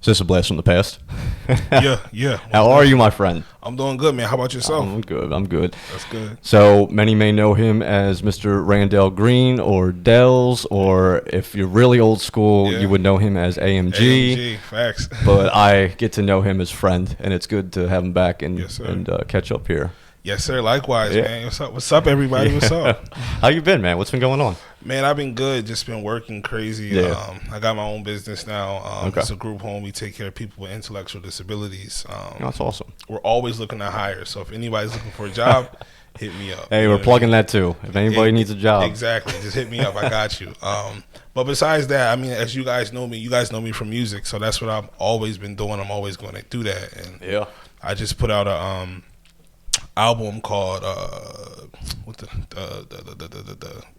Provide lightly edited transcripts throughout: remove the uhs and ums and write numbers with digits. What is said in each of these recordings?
this a blast from the past? Yeah. How are you, my friend? I'm doing good, man. How about yourself? I'm good. That's good. So many may know him as Mr. Randell Green or Dellz, or if you're really old school, you would know him as AMG. AMG, facts. But I get to know him as friend, and it's good to have him back and catch up here. Yes, sir. Likewise, man. What's up, everybody? What's up? How you been, man? What's been going on? Man, I've been good. Just been working crazy. Yeah. I got my own business now. It's a group home. We take care of people with intellectual disabilities. That's awesome. We're always looking to hire. So if anybody's looking for a job, hit me up. Hey, we're plugging that too. If anybody needs a job. Exactly. Just hit me up. I got you. But besides that, I mean, as you guys know me from music. So that's what I've always been doing. I'm always going to do that. And I just put out a album called the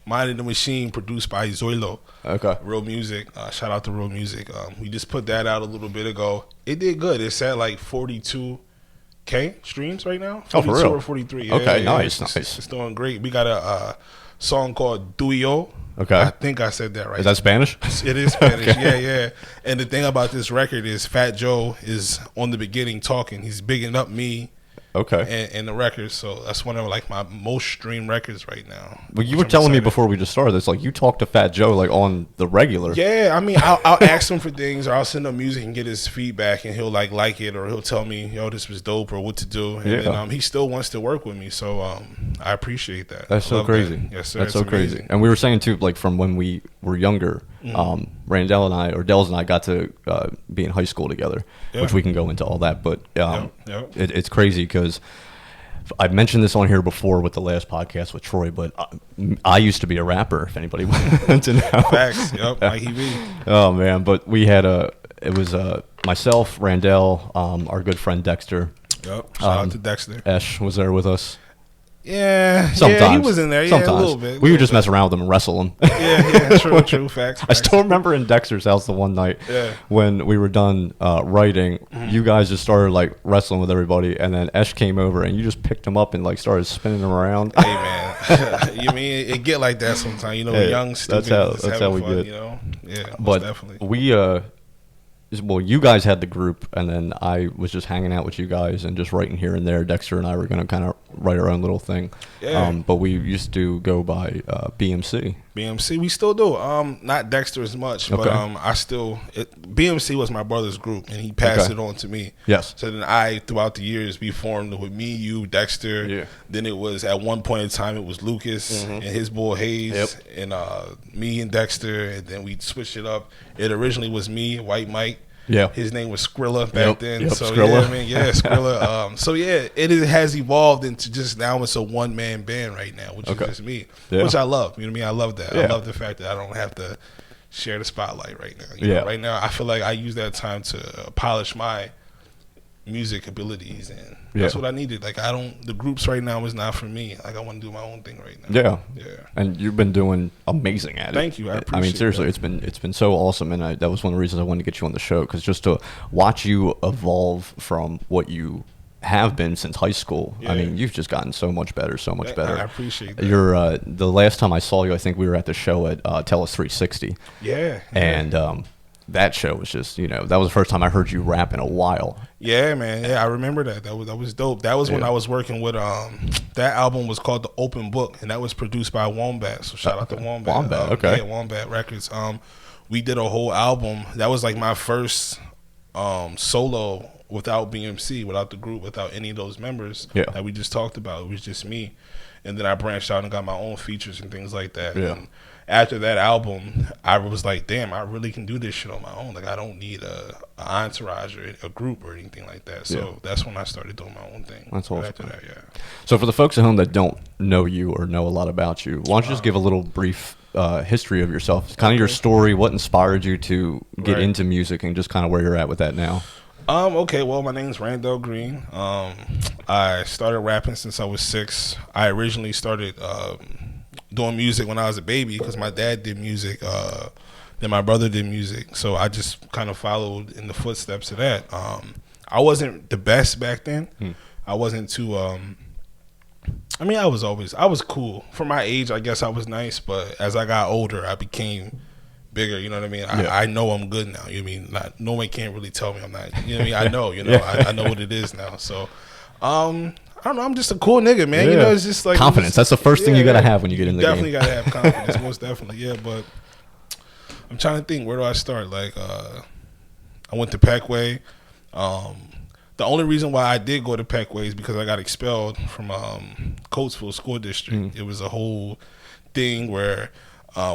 Mind of the Machine, produced by Zoilo. Okay. Real Music. Shout out to Real Music. We just put that out a little bit ago. It did good. It's at like 42K streams right now. 42 for real? Or 43. Yeah, okay, yeah, nice. It's doing great. We got a song called Duyo. Okay. I think I said that right. Is that Spanish? It is Spanish. Okay. Yeah. And the thing about this record is Fat Joe is on the beginning talking. He's bigging up me. Okay. And the records, so that's one of like my most streamed records right now. Well, you were telling me before we just started this, like you talk to Fat Joe like on the regular. Yeah, I mean, I'll ask him for things, or I'll send him music and get his feedback, and he'll like it, or he'll tell me, yo, this was dope, or what to do. And then, he still wants to work with me, so I appreciate that. That's so crazy. That. Yes, sir. That's so crazy. And we were saying too, like from when we were younger, Randell and I, or Dellz and I, got to be in high school together, which we can go into all that. But it's crazy because I've mentioned this on here before with the last podcast with Troy, but I used to be a rapper, if anybody wants to know. Facts. Yep. Mikey B. Oh, man. But we had it was myself, Randell, our good friend Dexter. Yep. Shout out to Dexter. Esh was there with us. Yeah, sometimes. Yeah, he was in there. Yeah, sometimes. A little bit. We would just mess around with him and wrestle him. Yeah, true. Facts. I still remember in Dexter's house the one night when we were done writing, you guys just started like wrestling with everybody, and then Esh came over and you just picked him up and like started spinning him around. Hey man, you mean it get like that sometimes? You know, we're young, stupid. That's how we fun, get. You know, yeah, but definitely. Well, you guys had the group, and then I was just hanging out with you guys and just writing here and there. Dexter and I were going to kind of write our own little thing. Yeah. But we used to go by BMC. BMC, we still do. Not Dexter as much, but BMC was my brother's group, and he passed it on to me. Yes. So then throughout the years, we formed with me, you, Dexter. Yeah. Then it was, at one point in time, it was Lucas and his boy Hayes, and me and Dexter, and then we switched it up. It originally was me, White Mike. Yeah, his name was Skrilla back then. Yep, so Skrilla. Skrilla. It has evolved into just now it's a one man band right now, which is just me, which I love. You know what I mean? I love that. I love the fact that I don't have to share the spotlight right now. You know, right now, I feel like I use that time to polish my music abilities, and that's what I needed. Like the groups right now is not for me. Like I want to do my own thing right now. Yeah. And you've been doing amazing at it. Thank you. I appreciate. I mean, seriously, it's been so awesome, and that was one of the reasons I wanted to get you on the show, because just to watch you evolve from what you have been since high school. I mean, you've just gotten so much better. I appreciate that. You're the last time I saw you, I think we were at the show at Tellz 360. Yeah. And that show was just, that was the first time I heard you rap in a while. Yeah, man. Yeah, I remember that. That was dope. That was when I was working with that album was called The Open Book, and that was produced by Wombat. So shout out to Wombat. Wombat, okay. Yeah, Wombat Records. We did a whole album. That was like my first solo without BMC, without the group, without any of those members that we just talked about. It was just me. And then I branched out and got my own features and things like that. Yeah. And after that album, I was like, damn, I really can do this shit on my own. Like, I don't need an entourage or a group or anything like that. So that's when I started doing my own thing. That's awesome. After that, So for the folks at home that don't know you or know a lot about you, why don't you just give a little brief history of yourself, kind of your story, what inspired you to get into music, and just kind of where you're at with that now? Okay, well, my name's Randell Green. I started rapping since I was 6. I originally started doing music when I was a baby because my dad did music. Then my brother did music. So I just kind of followed in the footsteps of that. I wasn't the best back then. I wasn't too... I mean, I was cool. For my age, I guess I was nice. But as I got older, I became bigger. You know what I mean? I know I'm good now. You know what I mean? No one can't really tell me I'm not. You know what I mean? I know. You know, I know what it is now. So, I don't know. I'm just a cool nigga, man. You know, it's just like confidence. That's the first thing you gotta have when you get in the game. Definitely gotta have confidence. Most definitely, yeah. But I'm trying to think. Where do I start? Like, I went to Peckway. The only reason why I did go to Peckway is because I got expelled from Coatesville School District. It was a whole thing where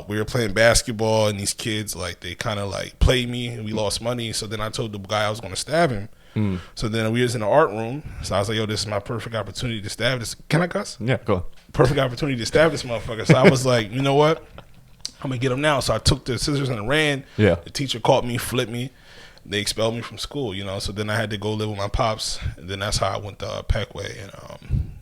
we were playing basketball and these kids, like, they kind of like played me and we lost money. So then I told the guy I was going to stab him. So then we was in the art room. So I was like, yo, this is my perfect opportunity to stab this. Can I cuss? Yeah, go on. Perfect opportunity to stab this motherfucker. So I was like, you know what? I'm going to get him now. So I took the scissors and ran. Yeah. The teacher caught me, flipped me. They expelled me from school, you know. So then I had to go live with my pops. And then that's how I went to Peckway. And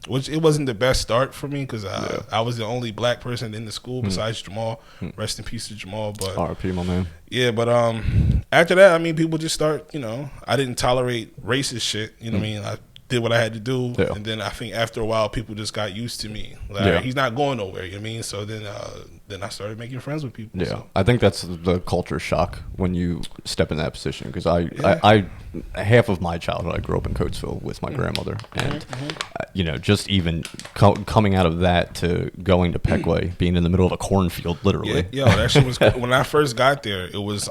which it wasn't the best start for me because I was the only black person in the school besides Jamal. Rest in peace to Jamal. But R.I.P. my man. Yeah, but after that, I mean, people just start, you know, I didn't tolerate racist shit. You know what I mean? I did what I had to do. Yeah. And then I think after a while, people just got used to me. Like, he's not going nowhere, you know what I mean? So then I started making friends with people. Yeah, so. I think that's the culture shock when you step in that position because I half of my childhood I grew up in Coatesville with my grandmother, and you know, just even coming out of that to going to Peckway, being in the middle of a cornfield, literally. Yeah, yo, that shit was cool. When I first got there, it was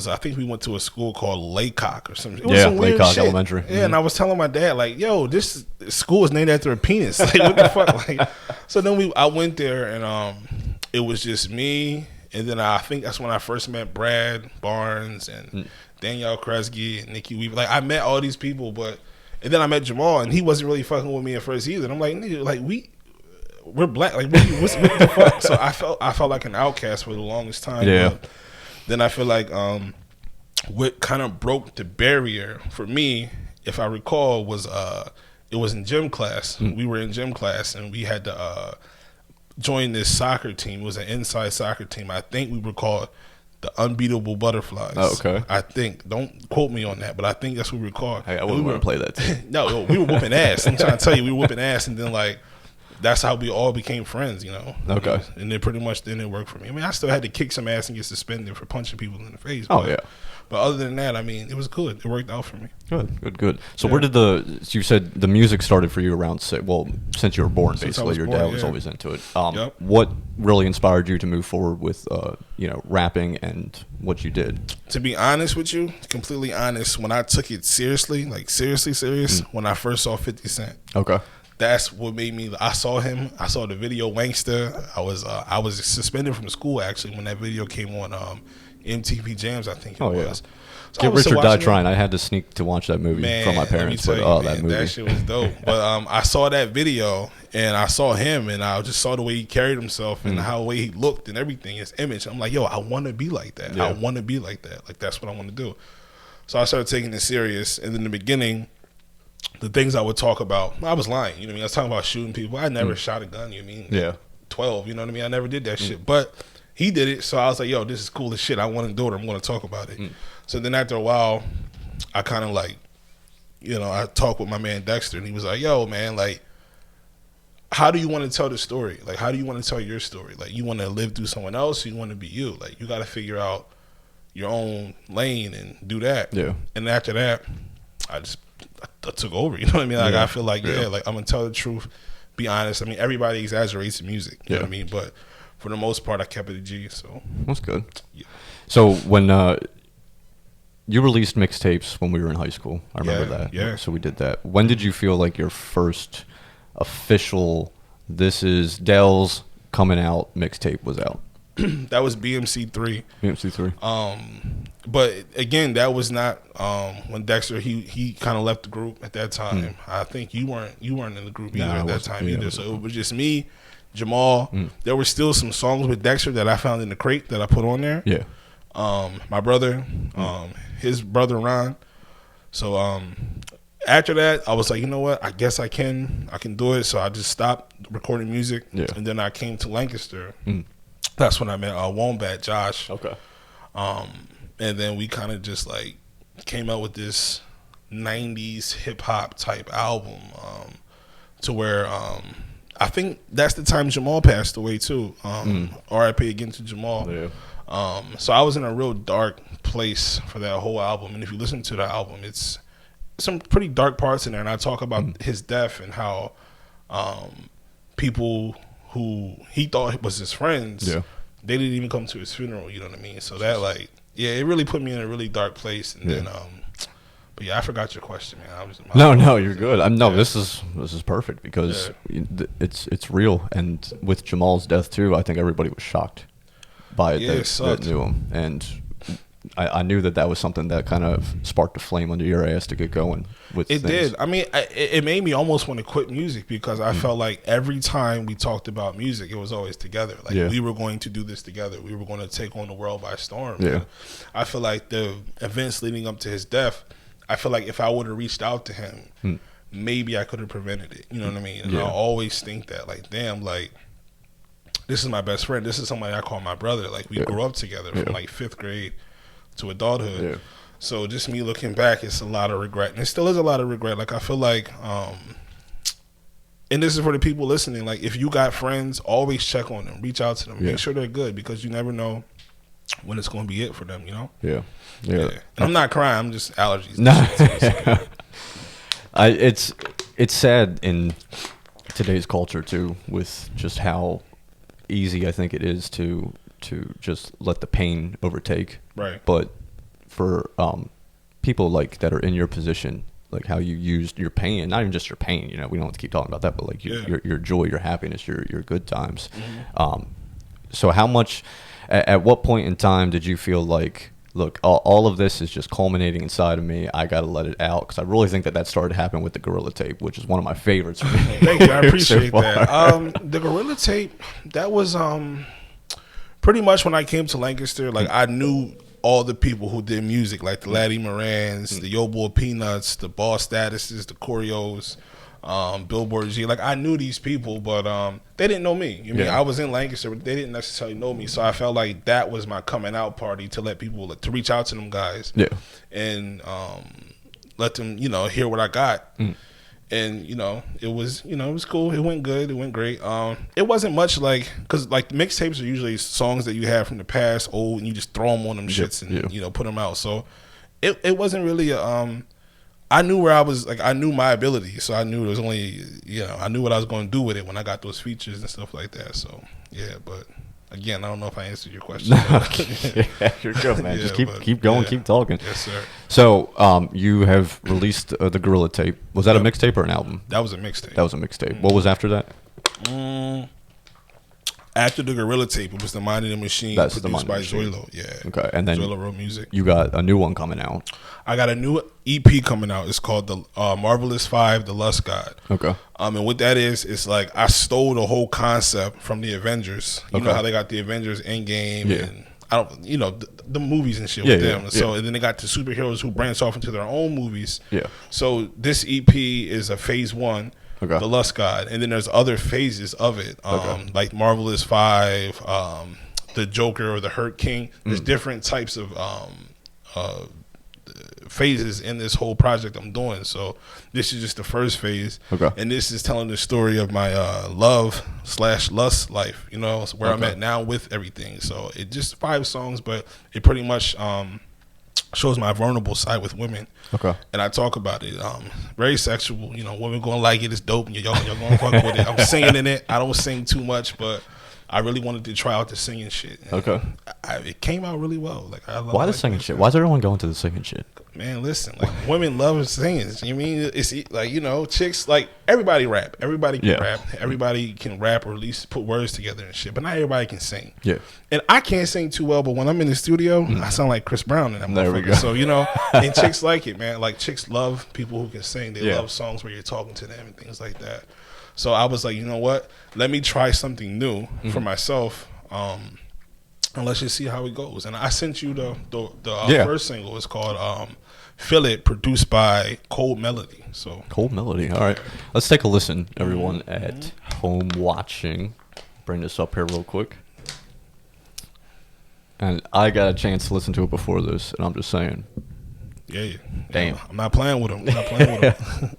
I think we went to a school called Laycock or something. It was some weird Laycock shit. Elementary. Yeah, and I was telling my dad, like, yo, this school is named after a penis. Like, what the fuck? Like, so then I went there and it was just me, and then I think that's when I first met Brad Barnes and Danielle Kresge and Nikki Weaver. Like, I met all these people, and then I met Jamal, and he wasn't really fucking with me at first either. And I'm like, nigga, like, we're black. Like, what the fuck? So I felt like an outcast for the longest time. Yeah. But then I feel like what kind of broke the barrier for me, if I recall, was it was in gym class. We were in gym class, and we had to join this soccer team. It was an inside soccer team. I think we were called the Unbeatable Butterflies. Oh, okay. I think. Don't quote me on that, but I think that's what we were called. Hey, I wouldn't want to play that team. No, we were whooping ass. I'm trying to tell you, we were whooping ass, and then, like, that's how we all became friends, you know. Okay. And then pretty much then it worked for me. I mean, I still had to kick some ass and get suspended for punching people in the face. But other than that, I mean, it was good. It worked out for me. Good. So where did you said the music started for you around since you were born, basically. Your dad was always into it. What really inspired you to move forward with, rapping and what you did? To be honest with you, completely honest, when I took it seriously, like seriously serious, when I first saw 50 Cent. Okay. That's what made me. I saw him. I saw the video Wankster. I was suspended from school actually when that video came on MTV Jams. I think it was. So Get Rich or Die Trying. I had to sneak to watch that movie from my parents. But that movie, that shit was dope. But I saw that video and I saw him and I just saw the way he carried himself and how the way he looked and everything, his image. I'm like, yo, I want to be like that. I want to be like that. Like, that's what I want to do. So I started taking it serious. And in the beginning, the things I would talk about, I was lying. You know what I mean? I was talking about shooting people. I never shot a gun. You know what I mean? 12. You know what I mean? I never did that shit. But he did it. So I was like, yo, this is cool as shit. I want to do it. I'm going to talk about it. So then after a while, I kind of like, I talked with my man Dexter, and he was like, yo, man, like, how do you want to tell the story? Like, how do you want to tell your story? Like, you want to live through someone else, or you want to be you? Like, you got to figure out your own lane and do that. Yeah. And after that, I took over. You know what I mean? Like, I feel like, like, I'm going to tell the truth, be honest. I mean, everybody exaggerates in music. You know what I mean? But for the most part, I kept it a G. So that's good. Yeah. So when you released mixtapes when we were in high school, I remember that. Yeah. So we did that. When did you feel like your first official, this is Dellz coming out mixtape was out? That was BMC3. BMC3. But again, that was not when Dexter he kind of left the group at that time. I think you weren't in the group either at that time either. So it was just me, Jamal. There were still some songs with Dexter that I found in the crate that I put on there. Yeah. My brother, his brother Ron. So after that, I was like, you know what? I guess I can do it. So I just stopped recording music. Yeah. And then I came to Lancaster. That's when I met Wombat Josh. Okay. And then we kind of just like came out with this 90s hip hop type album to where I think that's the time Jamal passed away too. R.I.P. again to Jamal. Yeah. So I was in a real dark place for that whole album, and if you listen to the album, it's some pretty dark parts in there, and I talk about his death and how people who he thought was his friends, they didn't even come to his funeral. You know what I mean? So that like, yeah, it really put me in a really dark place, and then. But yeah, I forgot your question, man. No, you're good. This is perfect because it's real, and with Jamal's death too, I think everybody was shocked by it. That knew him, and I knew that was something that kind of sparked a flame under your ass to get going with it. Did. I mean, it made me almost want to quit music because I felt like every time we talked about music, it was always together. Like we were going to do this together. We were going to take on the world by storm. Yeah. I feel like the events leading up to his death, I feel like if I would have reached out to him, maybe I could have prevented it. You know what I mean? And I always think that, like, damn, like, this is my best friend. This is somebody I call my brother. Like, we grew up together from, like, 5th grade to adulthood. Yeah. So just me looking back, it's a lot of regret. And it still is a lot of regret. Like, I feel like, and this is for the people listening, like, if you got friends, always check on them. Reach out to them. Yeah. Make sure they're good because you never know when it's going to be it for them, you know? Yeah. And I'm not crying. I'm just allergies. No. It's sad in today's culture, too, with just how easy I think it is to just let the pain overtake. Right. But for people like that are in your position, like how you used your pain, not even just your pain, you know, we don't have to keep talking about that, but like your joy, your happiness, your good times. So how much, at what point in time did you feel like, look, all of this is just culminating inside of me, I got to let it out? Because I really think that started to happen with the Gorilla Tape, which is one of my favorites. Thank you, I appreciate that. The Gorilla Tape, that was pretty much when I came to Lancaster. Like, I knew all the people who did music, like the Laddie Morans, the Yo Boy Peanuts, the Boss Statuses, the Choreos, Billboard G. Like, I knew these people, but they didn't know me. You mean, I was in Lancaster, but they didn't necessarily know me. So I felt like that was my coming out party to let people, to reach out to them guys, and let them, you know, hear what I got. And it was cool. It went good. It went great. It wasn't much like, because like mixtapes are usually songs that you have from the past, old, and you just throw them on them shits and put them out. So it wasn't really I knew where I was, like, I knew my ability, so I knew it was only, I knew what I was going to do with it when I got those features and stuff like that. So yeah, but again, I don't know if I answered your question. Yeah, you're good, man. Just keep going, keep talking. Yes, sir. So you have released the Gorilla Tape. Was that a mixtape or an album? That was a mixtape. That was a mixtape. What was after that? After the Gorilla Tape, it was The Mind of the Machine, produced by Zoilo. Yeah. Okay, and then Zoilo wrote music. You got a new one coming out. I got a new EP coming out. It's called The Marvelous Five, The Lust God. Okay. And what that is, it's like I stole the whole concept from the Avengers. You know how they got the Avengers Endgame and the movies and shit with them. So and then they got the superheroes who branch off into their own movies. Yeah. So this EP is a phase 1. Okay. The Lust God, and then there's other phases of it, like Marvelous Five, the Joker or the Hurt King. There's different types of phases in this whole project I'm doing. So this is just the first phase, and this is telling the story of my love/lust life. Where I'm at now with everything. So it just 5 songs, but it pretty much shows my vulnerable side with women. Okay. And I talk about it. Very sexual. Women gonna like it. It's dope. And y'all gonna fuck with it. I'm singing in it. I don't sing too much, but I really wanted to try out the singing shit. And it came out really well. Like, why the singing shit? Why is everyone going to the singing shit? Man, listen, like, women love singing. You mean it's like, chicks, like, everybody rap. Everybody can rap. Everybody can rap or at least put words together and shit. But not everybody can sing. Yeah. And I can't sing too well, but when I'm in the studio, I sound like Chris Brown and that motherfucker. So, and chicks like it, man. Like, chicks love people who can sing. They love songs where you're talking to them and things like that. So I was like, you know what? Let me try something new for myself. And let's just see how it goes. And I sent you the first single. It's called Feel It, produced by Cold Melody. So Cold Melody. All right. Let's take a listen, everyone at home watching. Bring this up here real quick. And I got a chance to listen to it before this, and I'm just saying. Yeah. Damn. I'm not playing with him. I'm not playing with him.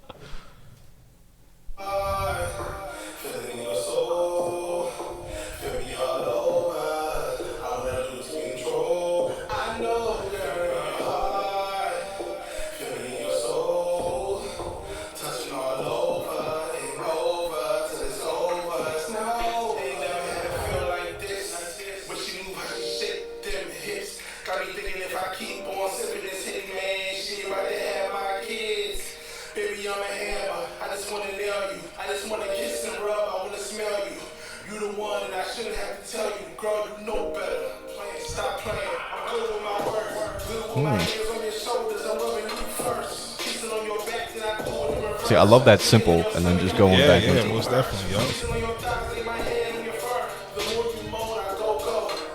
just wanna nail you. I just wanna kiss and rub. I wanna smell you. You the one, and I shouldn't have to tell you, girl. You know better. Stop playing. I'm good with my words. Good with my hands on your shoulders. I'm loving you first. Kissing on your back, then I do it in reverse. See, I love that simple, and then just going back into it. Yeah, most definitely, yo. The more you moan, I go.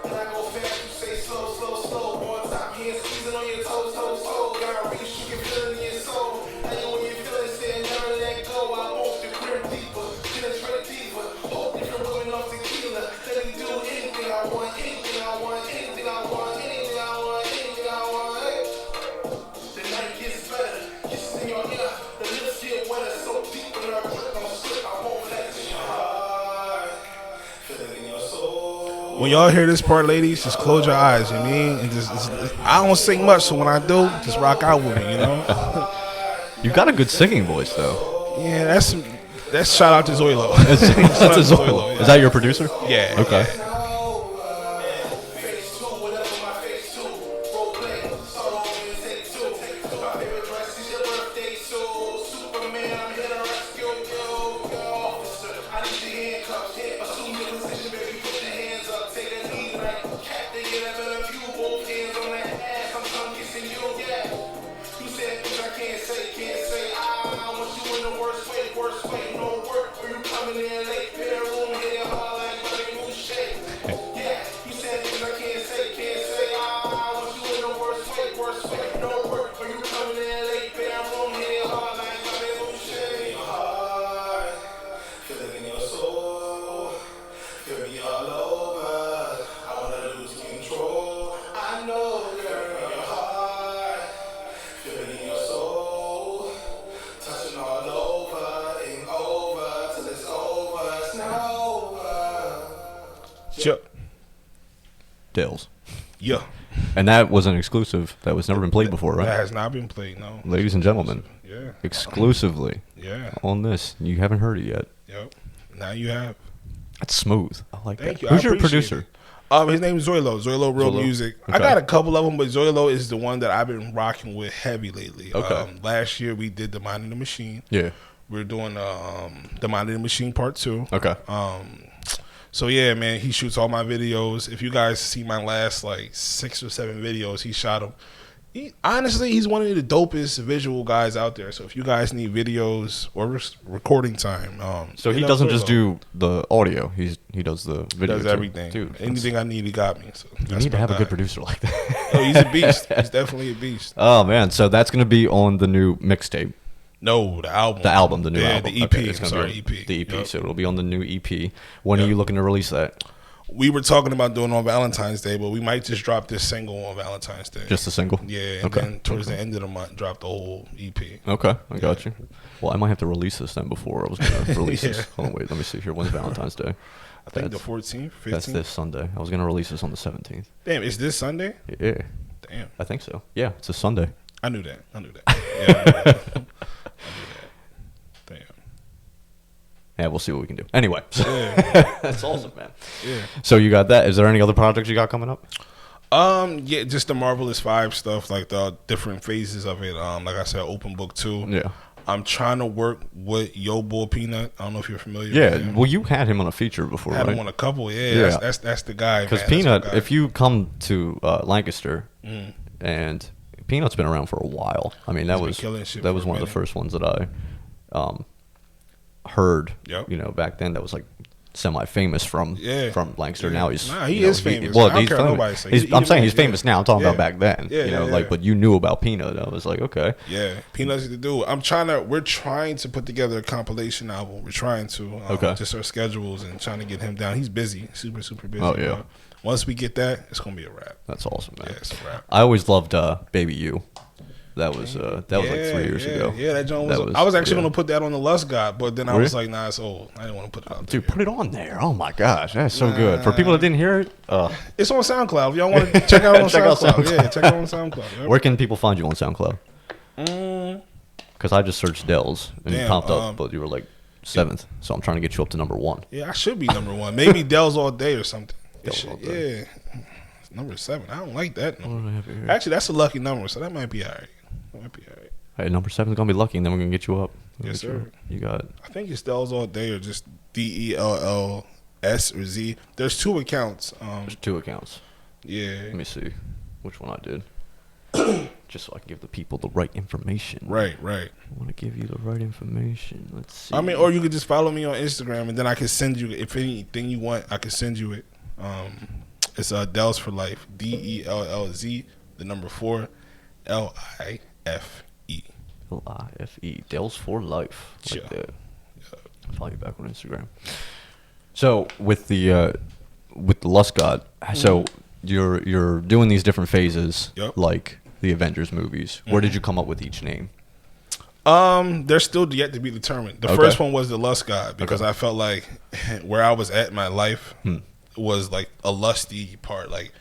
When I go fast, you say slow. On top, hands squeezing on your toes. Gotta reach, you can feel it in your soul. And when you feel it, say never let go. I want the grim deeper, penetrate deeper. Whole different women off tequila. Let me do anything I want, anything I want. The night gets better, kisses in your ear. The lips get wetter, so deep in our grip, don't slip. I won't let it in your heart. Feel it in your soul. When y'all hear this part, ladies, just close your eyes, you know what I mean? And just I don't sing much, so when I do, just rock out with me, you know? You got a good singing voice, though. Yeah, that's shout out to Zoilo. That's a Zoilo. Yeah. Is that your producer? Yeah. Okay. Yeah. Dellz. Yeah. And that was an exclusive that was never been played before, right? That has not been played, no. Ladies and gentlemen. Yeah. Exclusively. Yeah. On this. You haven't heard it yet. Yep. Now you have. That's smooth. I like Thank that. you. Who's your producer? His name is Zoilo. Zoilo Real Music. Okay. I got a couple of them, but Zoilo is the one that I've been rocking with heavy lately. Okay. Last year we did The Mind of the Machine. Yeah. We're doing The Mind of the Machine Part 2. Okay. So yeah, man, he shoots all my videos. If you guys see my last like 6 or 7 videos, he shot them. Honestly, he's one of the dopest visual guys out there. So if you guys need videos or recording time, so he doesn't just do the audio; he does the video. Does everything, dude. Anything I need, he got me. So you need to have a good producer like that. Oh, he's a beast. He's definitely a beast. Oh man, so that's gonna be on the new mixtape. No, the album. The new album. The EP. Okay, it's gonna be EP. The EP. Yep. So it'll be on the new EP. When are you looking to release that? We were talking about doing it on Valentine's Day, but we might just drop this single on Valentine's Day. Just a single? Yeah, and then towards the end of the month, drop the whole EP. Okay, I got you. Well, I might have to release this then before I was going to release this. Hold on, wait, let me see here. When's Valentine's Day? I think the 14th, 15th? That's this Sunday. I was going to release this on the 17th. Damn, is this Sunday? Yeah. Damn. I think so. Yeah, it's a Sunday. I knew that. Yeah, I knew that. Damn. Yeah, we'll see what we can do. Anyway, that's awesome, man. Yeah. So you got that. Is there any other projects you got coming up? Yeah, just the Marvelous 5 stuff, like the different phases of it. Like I said, Open Book 2. Yeah. I'm trying to work with Yo Bull Peanut. I don't know if you're familiar with him. Well, you had him on a feature before, right? Had him on a couple, yeah. That's the guy. Because Peanut, if you come to Lancaster, and Peanut's been around for a while. I mean, that was one of the first ones that I heard. Yep. You know, back then that was like semi-famous from Lancaster. Now he's he is famous. He's famous. I'm saying he's famous now. I'm talking about back then. But you knew about Peanut. I was like, okay. Yeah, Peanut's the dude. We're trying to put together a compilation album. We're trying to just our schedules and trying to get him down. He's busy, super busy. Oh yeah. Once we get that, it's gonna be a wrap. That's awesome, man. Yeah, it's a wrap. I always loved Baby You. That was like 3 years ago. Yeah, that joint was. I was actually gonna put that on the Lust God, but then I was like, nah, it's old. I didn't want to put it out. Dude, put it on there. Oh my gosh, that's so good. For people that didn't hear it, it's on SoundCloud. If y'all want to check out on SoundCloud, yeah, check it out on SoundCloud. Yep. Where can people find you on SoundCloud? Because I just searched Dellz and you popped up, but you were like 7th, so I'm trying to get you up to number 1. Yeah, I should be number 1. Maybe Dellz All Day or something. All Day. Yeah, number 7. I don't like that number. Actually, that's a lucky number, so that might be all right. All right, number 7 is gonna be lucky, and then we're gonna get you up. Yes, sir. You got it. I think it's Dellz all day, or just DELLS or Z. There's 2 accounts. There's 2 accounts. Yeah. Let me see which one I did. Just so I can give the people the right information. Right. I want to give you the right information. Let's see. I mean, or you could just follow me on Instagram, and then I can send you, if anything you want, I can send you it. It's Dellz for Life. DELLZ, the number 4, LIFE. LIFE. Dellz for Life. Like yeah. that. Yeah. I'll follow you back on Instagram. So with the Lust God, so you're doing these different phases, like the Avengers movies. Where did you come up with each name? They're still yet to be determined. The first one was the Lust God, because I felt like where I was at in my life was like a lusty part, like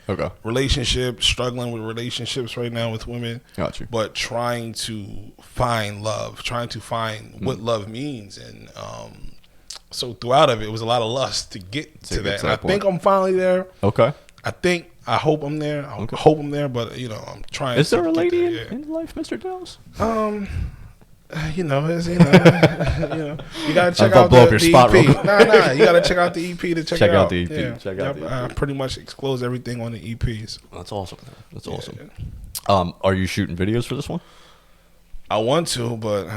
relationships, struggling with relationships right now with women. Got you. But trying to find love, trying to find what love means, and so throughout of it was a lot of lust to get to that. And I think I'm finally there. Okay. I hope I'm there. I hope I'm there, but I'm trying. Is there a lady in life, Mr. Dellz? You gotta check out the EP. Nah, you gotta check out the EP to check out the EP. Yeah. Check out the EP. I pretty much disclose everything on the EPs. That's awesome. That's awesome. Are you shooting videos for this one? I want to, but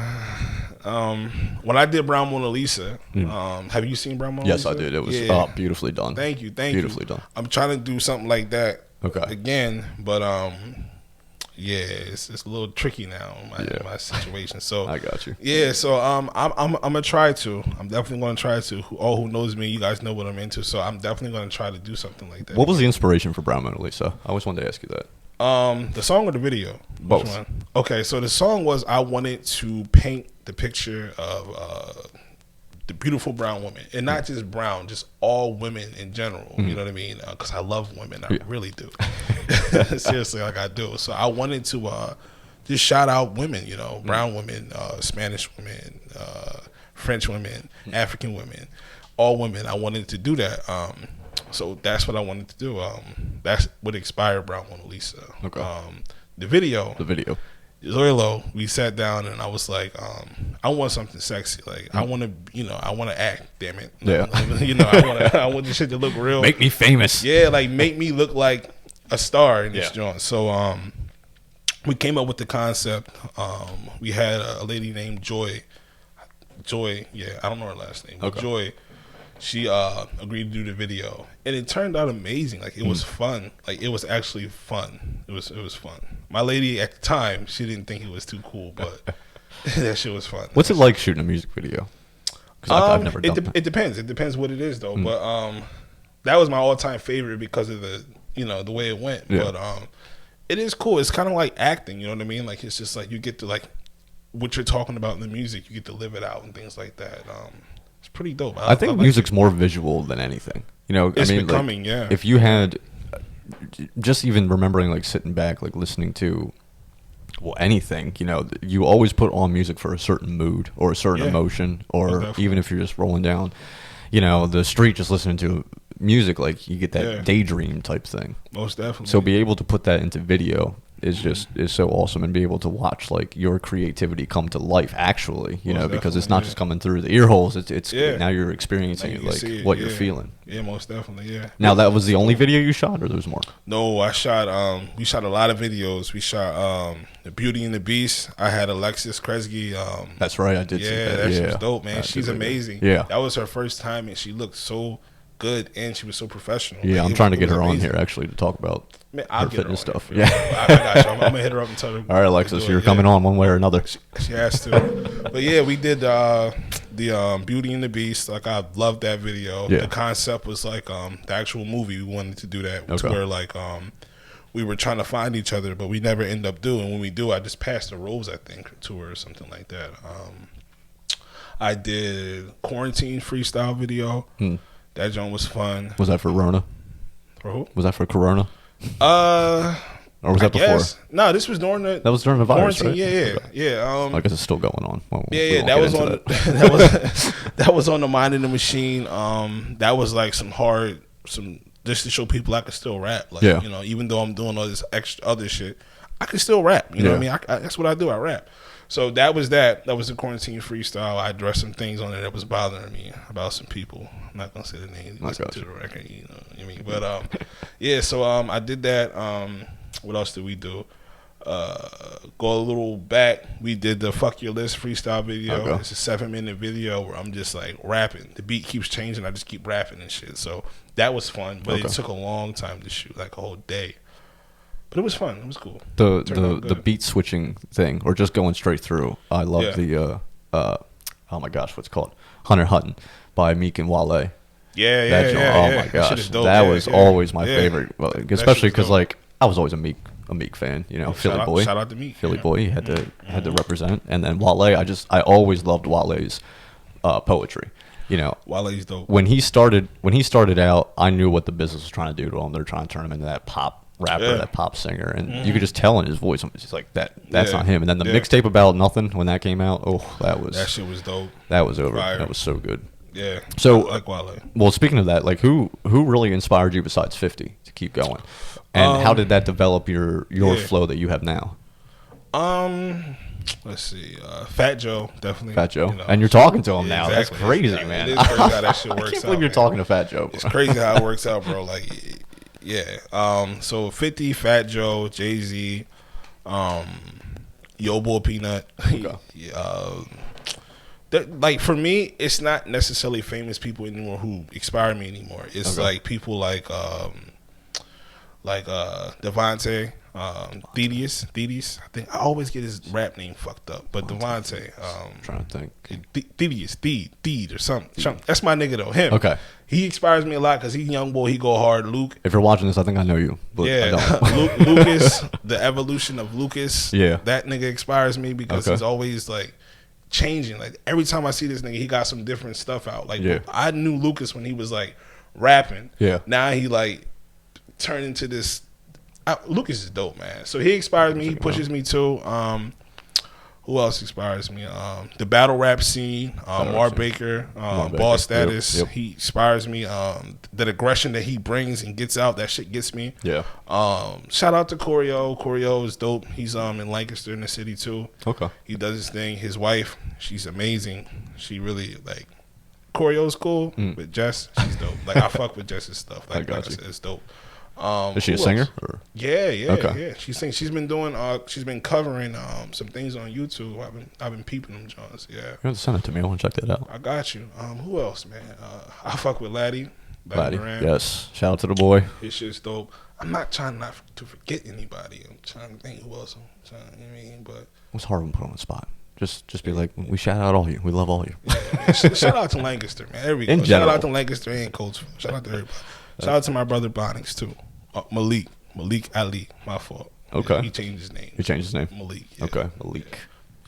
when I did Brown Mona Lisa, have you seen Brown Mona Lisa? Yes, I did. It was beautifully done. Thank you. Beautifully done. I'm trying to do something like that again, but it's a little tricky now in my situation. So I got you. Yeah, so I'm gonna try to. I'm definitely gonna try to. Who knows me? You guys know what I'm into, so I'm definitely gonna try to do something like that. What was the inspiration for Brown Mona Lisa? I always wanted to ask you that. The song or the video? Both. Which one? Okay, so the song was I wanted to paint the picture of the beautiful brown woman, and not just brown, just all women in general. You know what I mean? Because I love women, I really do. Seriously, like I do. So I wanted to just shout out women, brown women, Spanish women, French women, African women, all women. I wanted to do that. So that's what I wanted to do. That's what inspired Brown Mona Lisa. Okay. The video. Zoilo, we sat down and I was like, I want something sexy. Like I want to act. Damn it. Yeah. I want this shit to look real. Make me famous. Yeah, like make me look like a star in this joint. So we came up with the concept. We had a lady named Joy. Yeah, I don't know her last name. But Joy. She agreed to do the video, and it turned out amazing. Like it was fun. Like it was actually fun. It was fun. My lady at the time, she didn't think it was too cool, but that shit was fun. What's it like shooting a music video? I've never done that. It depends. It depends what it is though. But that was my all-time favorite because of the way it went. Yeah. But it is cool. It's kind of like acting. You know what I mean? Like it's just like you get to like what you're talking about in the music. You get to live it out and things like that. It's pretty dope. I think music's more visual than anything. It's becoming, If you had, just even remembering, like, sitting back, like, listening to, anything, you always put on music for a certain mood or a certain emotion, or even if you're just rolling down, the street just listening to music, like, you get that daydream type thing. Most definitely. So be able to put that into video is so awesome, and be able to watch like your creativity come to life actually, because it's not just coming through the ear holes. It's now you're experiencing it, like what you're feeling. Yeah, most definitely. Yeah. Now that was the only video you shot, or there was more? No, I shot. We shot a lot of videos. We shot The Beauty and the Beast. I had Alexis Kresge. That's right, I did. See that. That shit was dope, man. She's amazing. Yeah, that was her first time, and she looked so good, and she was so professional. Yeah, I'm trying to get her on here actually to talk about her fitness stuff. Yeah, I got you. I'm gonna hit her up and tell her. All right, Alexis, you're coming on one way or another. She has to. But yeah, we did the Beauty and the Beast. Like I loved that video. The concept was like the actual movie. We wanted to do that to where like we were trying to find each other, but we never end up doing. When we do, I just passed the rose, I think, to her or something like that. I did Quarantine freestyle video. That joint was fun. Was that for Rona? For who? Was that for Corona? Or was that before? No, this was during the. That was during the virus, quarantine. Right? Yeah. I guess it's still going on. That was on. That was on the Mind in the Machine. That was like some just to show people I could still rap. Like even though I'm doing all this extra other shit, I can still rap. You know what I mean? That's what I do. I rap. So that was that. That was the quarantine freestyle. I addressed some things on it that was bothering me about some people. I'm not gonna say the names. Listen to the record, you know what I mean. But yeah. So I did that. What else did we do? Go a little back. We did the Fuck Your List freestyle video. Okay. It's a 7-minute video where I'm just like rapping. The beat keeps changing. I just keep rapping and shit. So that was fun, but it took a long time to shoot, like a whole day. But it was fun. It was cool. The beat switching thing, or just going straight through. I love the oh my gosh, what's it called? Hunter Hutton by Meek and Wale. Yeah. Oh my gosh, that was always my favorite. Well, especially because like I was always a Meek fan. You know, Philly boy. Shout out to Meek. Philly boy. He had to represent. And then Wale, I always loved Wale's poetry. You know, Wale's dope. When he started out, I knew what the business was trying to do to him. They're trying to turn him into that pop rapper, that pop singer, and you could just tell in his voice, it's just like that's not him. And then the mixtape About Nothing, when that came out, that shit was dope. That was over. Fire. That was so good. Yeah. So I like Wale. Well, speaking of that, like who really inspired you besides 50 to keep going, and how did that develop your flow that you have now? Let's see. Fat Joe, definitely. Fat Joe. You know, and you're talking to him now. Exactly. That's crazy, man. It is crazy how that shit works out. I can't believe you're talking to Fat Joe, bro. It's crazy how it works out, bro. Like, yeah. So 50, Fat Joe, Jay-Z, Yo Boy Peanut. Like, for me, it's not necessarily famous people anymore who inspire me anymore. It's like people like Devontae. Thedius. I think I always get his rap name fucked up, but Devontae. I'm trying to think. Thede or something. That's my nigga though. Him. Okay. He inspires me a lot because he's a young boy. He go hard. Luke. If you're watching this, I think I know you. But I don't. Lucas. The evolution of Lucas. Yeah. That nigga inspires me because he's always like changing. Like every time I see this nigga, he got some different stuff out. Like I knew Lucas when he was like rapping. Yeah. Now he like turned into this. Lucas is dope, man. So he inspires me. He pushes me too. Who else inspires me? The battle rap scene. Mark Baker. Ball Status. Yep. He inspires me. That aggression that he brings and gets out, that shit gets me. Yeah. Shout out to Corio. Corio is dope. He's in Lancaster in the city too. Okay. He does his thing. His wife, she's amazing. She really like. Corio's cool, but Jess, she's dope. Like I fuck with Jess's stuff. Like I said, it's dope. Is she a singer? Or? Yeah. She sings. She's been doing. She's been covering some things on YouTube. I've been peeping them, Johns. Yeah. You have to send it to me. I want to check that out. I got you. Who else, man? I fuck with Laddie. Laddie. Yes. Shout out to the boy. His shit's dope. I'm not trying not to forget anybody. I'm trying to think who else. You know what I mean? But it's hard when put on the spot. Just be like, we shout out all you. We love all you. Yeah, shout out to Lancaster, man. There we go. Shout out to Lancaster and Coatesville. Shout out to everybody. Shout out to my brother Bonnings too. Malik Ali, my fault. Okay. Yeah, he changed his name. Malik. Yeah. Okay, Malik.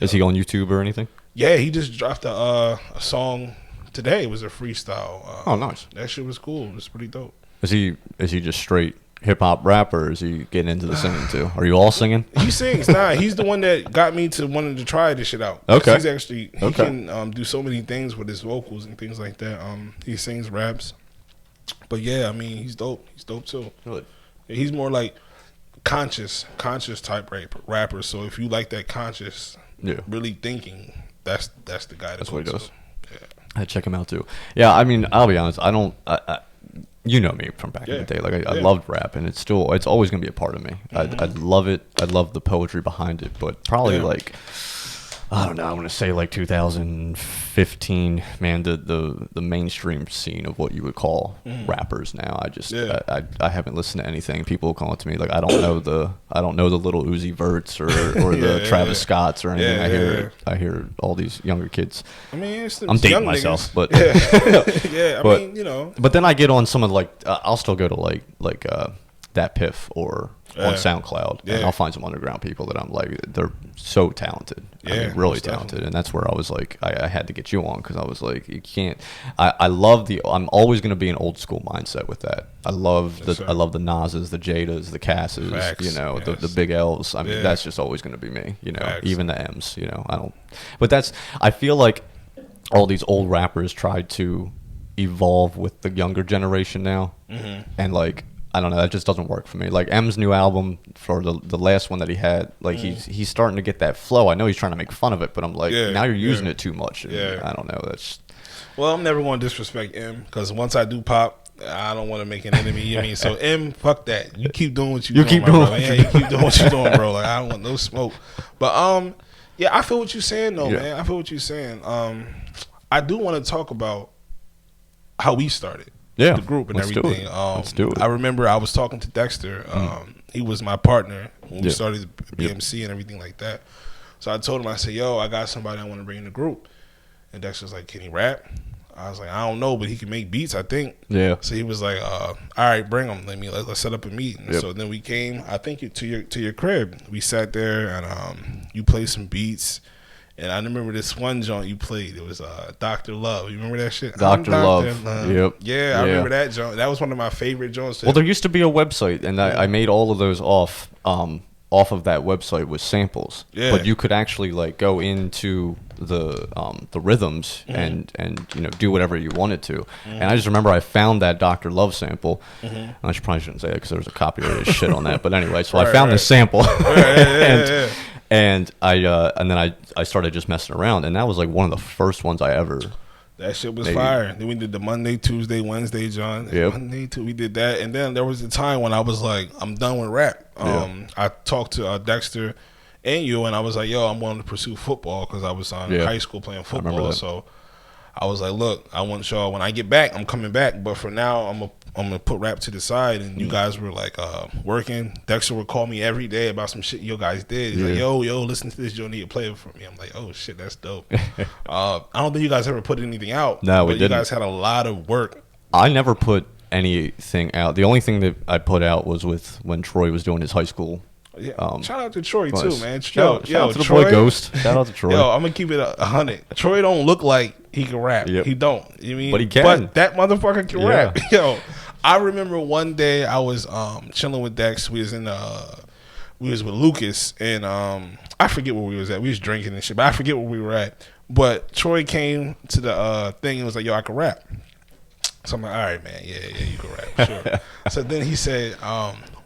Is he on YouTube or anything? Yeah, he just dropped a song today. It was a freestyle. Oh, nice. That shit was cool. It was pretty dope. Is he just straight hip hop rapper, or is he getting into the singing too? Are you all singing? He sings. Nah, he's the one that got me to wanting to try this shit out. Okay. He's actually he can do so many things with his vocals and things like that. He sings, raps. But yeah, I mean, he's dope. He's dope too. Good. He's more like conscious type rapper. So if you like that conscious, really thinking, that's the guy. That's what he does. Yeah. I check him out too. Yeah, I mean, I'll be honest. I don't. You know me from back in the day. Like I loved rap, and it's always gonna be a part of me. I love it. I love the poetry behind it, but probably like. I don't know. I want to say like 2015, man. The mainstream scene of what you would call rappers now. I haven't listened to anything. People call it to me like I don't know the little Uzi Verts or the Travis Scotts or anything. I hear all these younger kids. I mean, I'm dating myself, but I mean, you know. But then I get on some of I'll still go to like that Piff or on SoundCloud, and I'll find some underground people that I'm like, they're so talented. I mean, really talented. And that's where I was like, I had to get you on because I was like, you can't. I'm always going to be an old school mindset with that. I love the Nas's, the Jadas, the Casses, the Big L's. I mean, that's just always going to be me. Even the M's. I don't. But I feel like all these old rappers tried to evolve with the younger generation now, and like. I don't know. That just doesn't work for me. Like M's new album for the last one that he had, like he's starting to get that flow. I know he's trying to make fun of it, but I'm like, now you're using it too much. I don't know. That's. Well, I'm never going to disrespect M because once I do pop, I don't want to make an enemy. You know what I mean? So M, fuck that. You keep doing what you keep doing. You keep doing what you're doing, bro. Like I don't want no smoke. But yeah, I feel what you're saying though, man. I feel what you're saying. I do want to talk about how we started. The group and everything. Let's do it. I remember I was talking to Dexter. He was my partner when we started BMC and everything like that. So I told him, I said, yo, I got somebody I want to bring in the group. And Dexter was like, can he rap? I was like, I don't know, but he can make beats, I think. Yeah. So he was like, all right, bring him. Let's set up a meeting. So then we came, I think, to your crib. We sat there and you played some beats. And I remember this one joint you played. It was Dr. Love. You remember that shit? Dr. Love. Yep. Yeah, I remember that joint. That was one of my favorite joints. Well, there used to be a website, and I made all of those off of that website with samples. Yeah. But you could actually like go into the rhythms and do whatever you wanted to. And I just remember I found that Dr. Love sample. I probably shouldn't say it because there's a copyrighted shit on that. But anyway, so I found this sample. And then I started just messing around, and that was like one of the first ones I ever. That shit was fire. Then we did the Monday, Tuesday, Wednesday, John. Yep. Monday, we did that, and then there was a time when I was like, I'm done with rap. I talked to Dexter and you, and I was like, yo, I'm wanting to pursue football because I was on high school playing football. So I was like, look, I want y'all when I get back, I'm coming back, but for now, I'm gonna put rap to the side. And you guys were like working. Dexter would call me every day about some shit you guys did. He's like, yo, listen to this. You need to play it for me. I'm like, oh shit, that's dope. I don't think you guys ever put anything out. No, we didn't. You guys had a lot of work. I never put anything out. The only thing that I put out was when Troy was doing his high school. Yeah. Shout out to Troy too, man. Shout out to the boy Ghost. Shout out to Troy. Yo, I'm gonna keep it 100. Troy don't look like he can rap. He don't. You mean? But he can. But that motherfucker can rap. Yo, I remember one day I was chilling with Dex. We was with Lucas, and I forget where we was at. We was drinking and shit, but I forget where we were at. But Troy came to the thing and was like, "Yo, I can rap." So I'm like, "All right, man. Yeah, you can rap, sure." So then he said,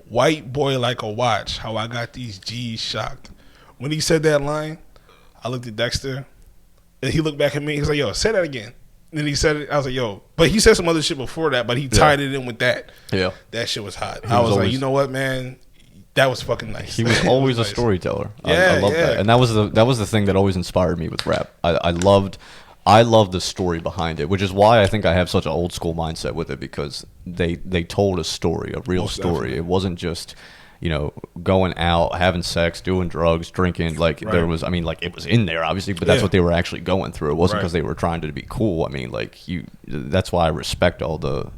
"White boy like a watch. How I got these G's shocked." When he said that line, I looked at Dexter, and he looked back at me. He was like, "Yo, say that again." And then he said it. I was like, "Yo," but he said some other shit before that. But he tied it in with that. Yeah, that shit was hot. I was like, you know what, man, that was fucking nice. He was always a storyteller. I love that, and that was the thing that always inspired me with rap. I loved the story behind it, which is why I think I have such an old school mindset with it, because they told a story, a real story. Definitely. It wasn't just, going out, having sex, doing drugs, drinking. Like there was, it was in there obviously, but that's what they were actually going through. It wasn't because they were trying to be cool. That's why I respect all the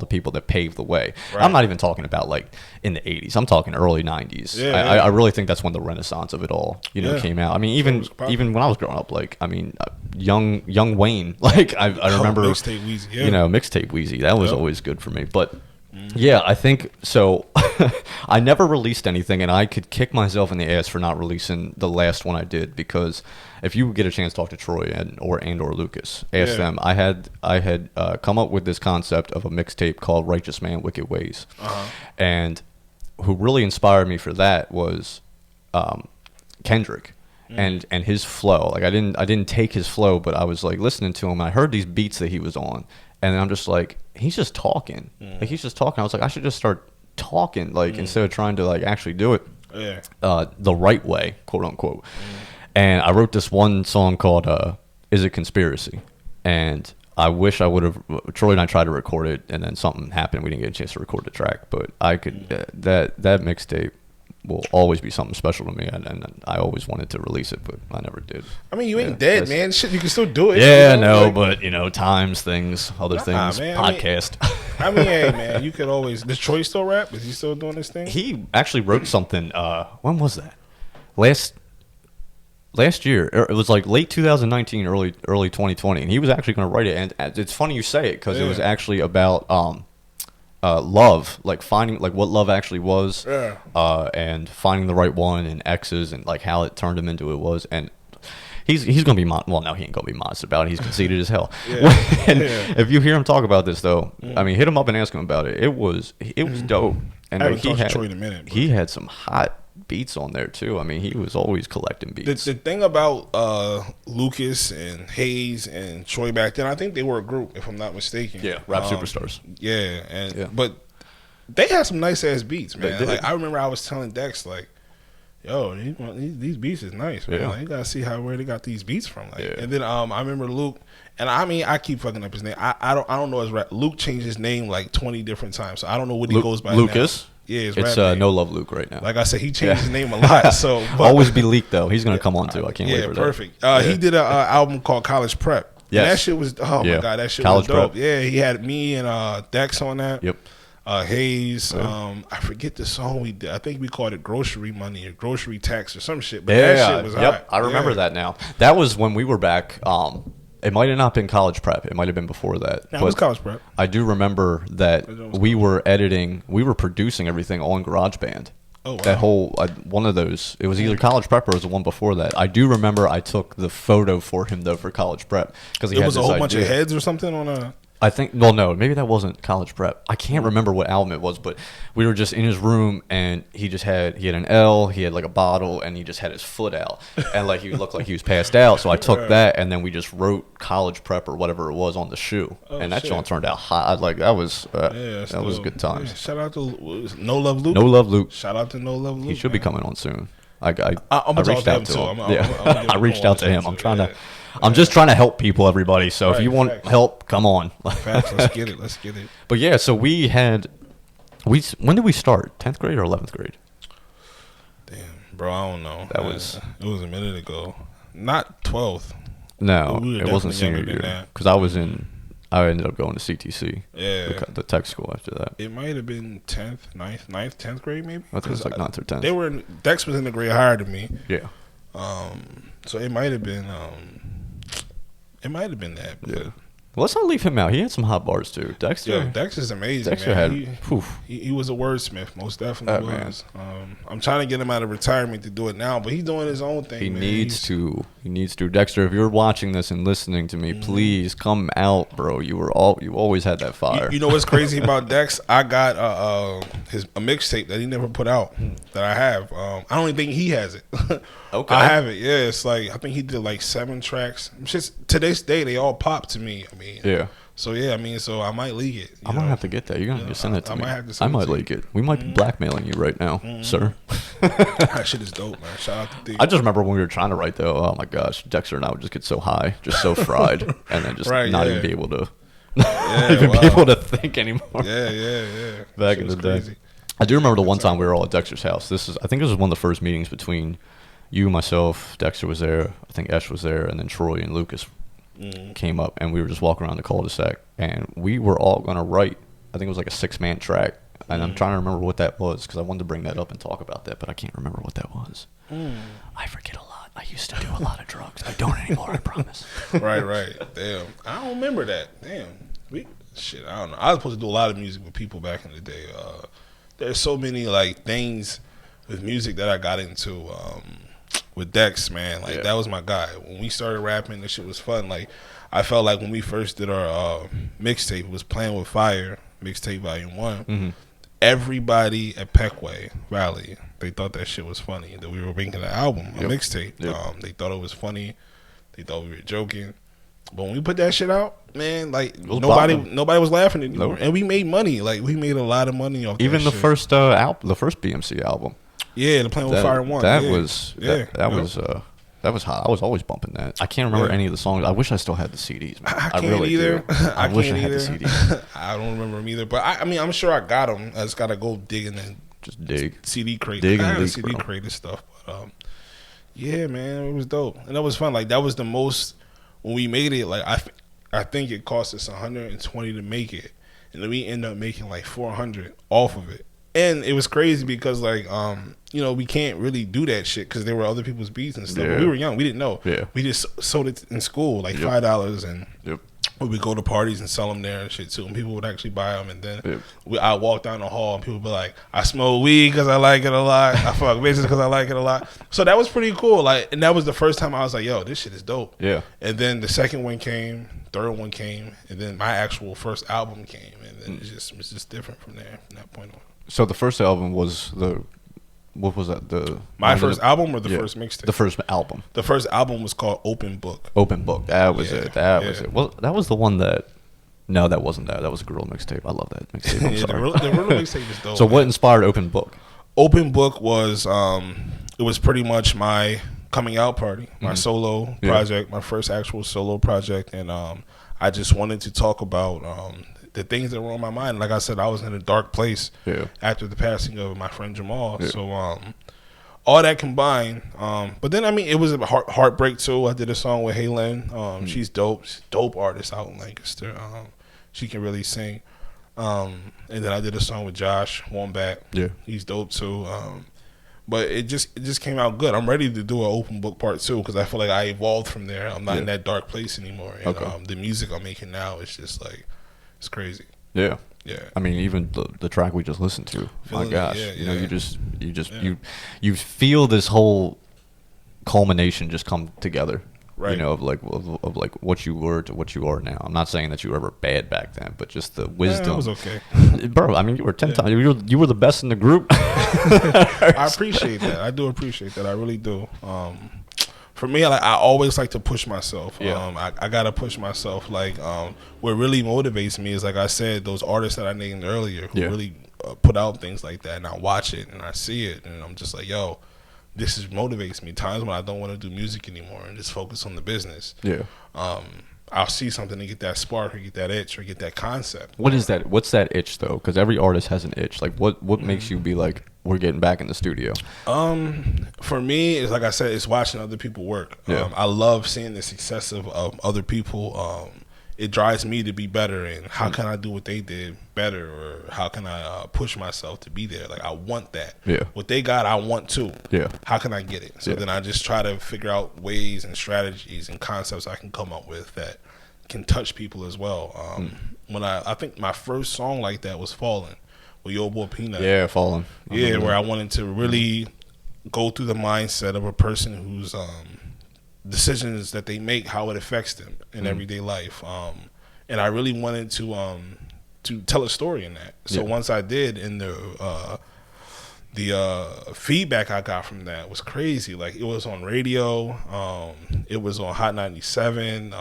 people that paved the way. Right. I'm not even talking about like in the 80s. I'm talking early 90s. I really think that's when the renaissance of it all, came out. Even when I was growing up, young Wayne, I remember Mixtape Weezy. Mixtape Weezy. That was always good for me. But yeah, I think so. I never released anything, and I could kick myself in the ass for not releasing the last one I did, because if you get a chance to talk to Troy or Lucas, ask them. I had come up with this concept of a mixtape called Righteous Man, Wicked Ways. And who really inspired me for that was Kendrick and his flow. Like I didn't take his flow, but I was like listening to him. I heard these beats that he was on, and I'm just like, he's just talking. Like he's just talking. I was like, I should just start talking, instead of trying to actually do it the right way, quote unquote. And I wrote this one song called Is It Conspiracy? And I wish I would have, Troy and I tried to record it, and then something happened. We didn't get a chance to record the track, but I could, that mixtape will always be something special to me, and I always wanted to release it, but I never did. You ain't dead, man. Shit, you can still do it. Yeah, but times, things, other things, man, podcast. Hey, man, you could always. Does Troy still rap? Is he still doing this thing? He actually wrote something. When was that? Last year. It was like late 2019, early 2020, and he was actually going to write it. And it's funny you say it, because it was actually about love, finding what love actually was, and finding the right one, and exes, and how it turned him into it was. And he's gonna be well, no, he ain't gonna be modest about it. He's conceited as hell. And if you hear him talk about this though, I mean, hit him up and ask him about it. It was dope. And I haven't talked to Troy in a minute. He had some hot beats on there too. I mean, he was always collecting beats. The thing about Lucas and Hayes and Troy back then, I think they were a group, if I'm not mistaken. Yeah, rap superstars. Yeah, but they had some nice ass beats, man. Like I remember I was telling Dex, like, yo, these beats is nice, man. Like, you gotta see where they got these beats from. Like, and then I remember Luke, and I mean I keep fucking up his name. I don't know his rap. Luke changed his name like 20 different times, so I don't know what he goes by. Lucas. Now. Yeah, it's No Love Luke right now. Like I said, he changed his name a lot. So always be leaked though. He's gonna come on too. I can't wait for that. Perfect. He did an album called College Prep. Yes. And that shit was my god, that shit College was dope. Prep. Yeah, he had me and Dex on that. Yep. Hayes, I forget the song we did. I think we called it Grocery Money or Grocery Tax or some shit. But that shit was hot. I remember that now. That was when we were back. It might have not been College Prep. It might have been before that. No, it was College Prep. I do remember that we were producing everything on GarageBand. Oh, wow. That whole one of those. It was either College Prep or it was the one before that. I do remember I took the photo for him though for College Prep because it was a whole bunch of heads or something on a. I think, well, no, maybe that wasn't College Prep. I can't remember what album it was, but we were just in his room, and he had an L, he had like a bottle, and he just had his foot out, and like he looked like he was passed out. So I took that, and then we just wrote College Prep or whatever it was on the shoe, and that joint turned out hot. Like that was good times. Yeah, shout out to No Love Luke. No Love Luke. Shout out to No Love Luke. He should be coming on soon. I reached out to him. I reached out to him. I'm just trying to help people, everybody. So if you want help, come on. Facts. Let's get it. But yeah, so when did we start? 10th grade or 11th grade? Damn, bro, I don't know. It was a minute ago. Not 12th. No, it wasn't senior year. Because I ended up going to CTC. Yeah. The tech school after that. It might have been 10th, 9th, 10th grade maybe. I think it was like 9th or 10th. Dex was in the grade higher than me. Yeah. So it might have been that. Yeah. Well, let's not leave him out. He had some hot bars too. Dexter. Yeah, Dexter's amazing. Dexter man. He was a wordsmith, most definitely was. I'm trying to get him out of retirement to do it now, but he's doing his own thing. He needs to. Dexter, if you're watching this and listening to me, please come out, bro. You always had that fire. You know what's crazy about Dex? I got a mixtape that he never put out that I have. I don't even think he has it. Okay. I have it. Yeah, it's like I think he did like 7 tracks. Just to this day, they all pop to me. I mean, yeah. So yeah, I mean, so I might leak it. I might have to get that. You're gonna have to send it to me. I might leak it. We might be blackmailing you right now, sir. That shit is dope, man. Shout out to D. I just remember when we were trying to write though. Oh my gosh, Dexter and I would just get so high, just so fried, and then just not even be able to, be able to think anymore. Yeah. Back in the day, I do remember the one time we were all at Dexter's house. I think this was one of the first meetings between you, myself, Dexter was there. I think Esh was there, and then Troy and Lucas came up, and we were just walking around the cul-de-sac, and we were all gonna write. I think it was like a 6-man track, and I'm trying to remember what that was because I wanted to bring that up and talk about that, but I can't remember what that was. I forget a lot. I used to do a lot of drugs. I don't anymore. I promise. Right. Damn, I don't remember that. Damn, I don't know. I was supposed to do a lot of music with people back in the day. There's so many like things with music that I got into. With Dex, man, like that was my guy. When we started rapping, this shit was fun. Like I felt like when we first did our mixtape, it was Playing with Fire mixtape volume 1. Everybody at Peckway Valley, they thought that shit was funny. That we were making an album, a mixtape. They thought it was funny. They thought we were joking. But when we put that shit out, man, like nobody was laughing anymore, and we made money. Like we made a lot of money off. Even the first the first BMC album. Yeah, the Playing with Fire 1. That was hot. I was always bumping that. I can't remember any of the songs. I wish I still had the CDs. Man. I can't really either. I wish I had the CDs. I don't remember them either. But I mean, I'm sure I got them. I just gotta go digging and just dig CD crate. Dig I and had a leak, CD bro. crate and stuff. But yeah, man, it was dope, and that was fun. Like that was the most when we made it. Like I think it cost us $120 to make it, and then we ended up making like $400 off of it. And it was crazy because like we can't really do that shit because there were other people's beats and stuff. We were young, we didn't know. Yeah. We just sold it in school like $5 and we would go to parties and sell them there and shit too, and people would actually buy them. And then I walk down the hall and people would be like, I smoke weed because I like it a lot. I fuck bitches because I like it a lot. So that was pretty cool. Like, and that was the first time I was like, yo, this shit is dope. Yeah. And then the second one came, third one came, and then my actual first album came, and then it's just different from there, from that point on. So the first album was what was that? My first album or the first mixtape? The first album. The first album was called Open Book. Open Book. That was it. That was it. Well, that was the one that. No, that wasn't that. That was a Gorilla mixtape. I love that mixtape. I'm sorry. The Gorilla mixtape is dope. So what inspired Open Book? Open Book was it was pretty much my coming out party, my solo project, my first actual solo project, and I just wanted to talk about the things that were on my mind. Like I said, I was in a dark place after the passing of my friend Jamal. Yeah. So all that combined, but then I mean, it was a heartbreak too. I did a song with Haylin. She's dope. She's a dope artist out in Lancaster. She can really sing. And then I did a song with Josh Wombat. Yeah, he's dope too. But it just came out good. I'm ready to do an Open Book part 2 because I feel like I evolved from there. I'm not in that dark place anymore. And the music I'm making now is just like, it's crazy. Yeah. Yeah. I mean, even the track we just listened to, my gosh, you know, you feel this whole culmination just come together. Right. You know, of like what you were to what you are now. I'm not saying that you were ever bad back then, but just the wisdom. Yeah, it was okay. Bro, I mean, you were 10 times. You were the best in the group. I appreciate that. I do appreciate that. I really do. For me, like, I always like to push myself. Yeah. I gotta push myself. Like, what really motivates me is, like I said, those artists that I named earlier who really put out things like that, and I watch it and I see it, and I'm just like, yo, this motivates me. Times when I don't want to do music anymore and just focus on the business. Yeah. I'll see something to get that spark or get that itch or get that concept. What is that? What's that itch though? Because every artist has an itch. Like, what makes you be like, we're getting back in the studio? For me, it's like I said, it's watching other people work. I love seeing the success of other people. It drives me to be better, and how can I do what they did better, or how can I push myself to be there? Like, I want that. Yeah. What they got, I want too. Yeah. How can I get it? So then I just try to figure out ways and strategies and concepts I can come up with that can touch people as well. When I think my first song like that was "Fallen" with Yo Boy Peanut. Yeah, "Fallen." Yeah, where I wanted to really go through the mindset of a person who's decisions that they make, how it affects them in everyday life, and I really wanted to tell a story in that. So once I did, and the feedback I got from that was crazy. Like, it was on radio, it was on Hot 97.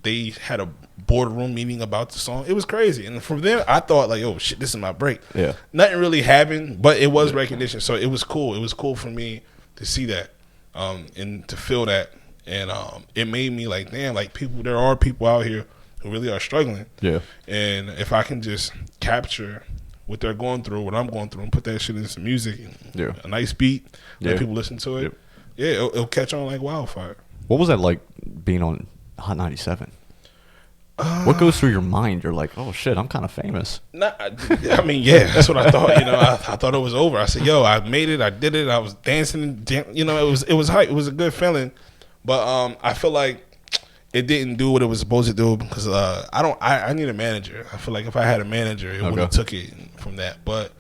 They had a boardroom meeting about the song. It was crazy, and from there I thought, like, oh shit, this is my break. Yeah, nothing really happened, but it was recognition, so it was cool. It was cool for me to see that, and to feel that. And it made me like, damn, like, there are people out here who really are struggling. Yeah. And if I can just capture what they're going through, what I'm going through, and put that shit in some music, and a nice beat, let people listen to it, it'll catch on like wildfire. What was that like, being on Hot 97? What goes through your mind? You're like, oh shit, I'm kind of famous. I mean, yeah, that's what I thought. You know, I thought it was over. I said, yo, I made it. I did it. I was dancing. You know, it was hype. It was a good feeling. But I feel like it didn't do what it was supposed to do, because I need a manager. I feel like if I had a manager, it would have took it from that. But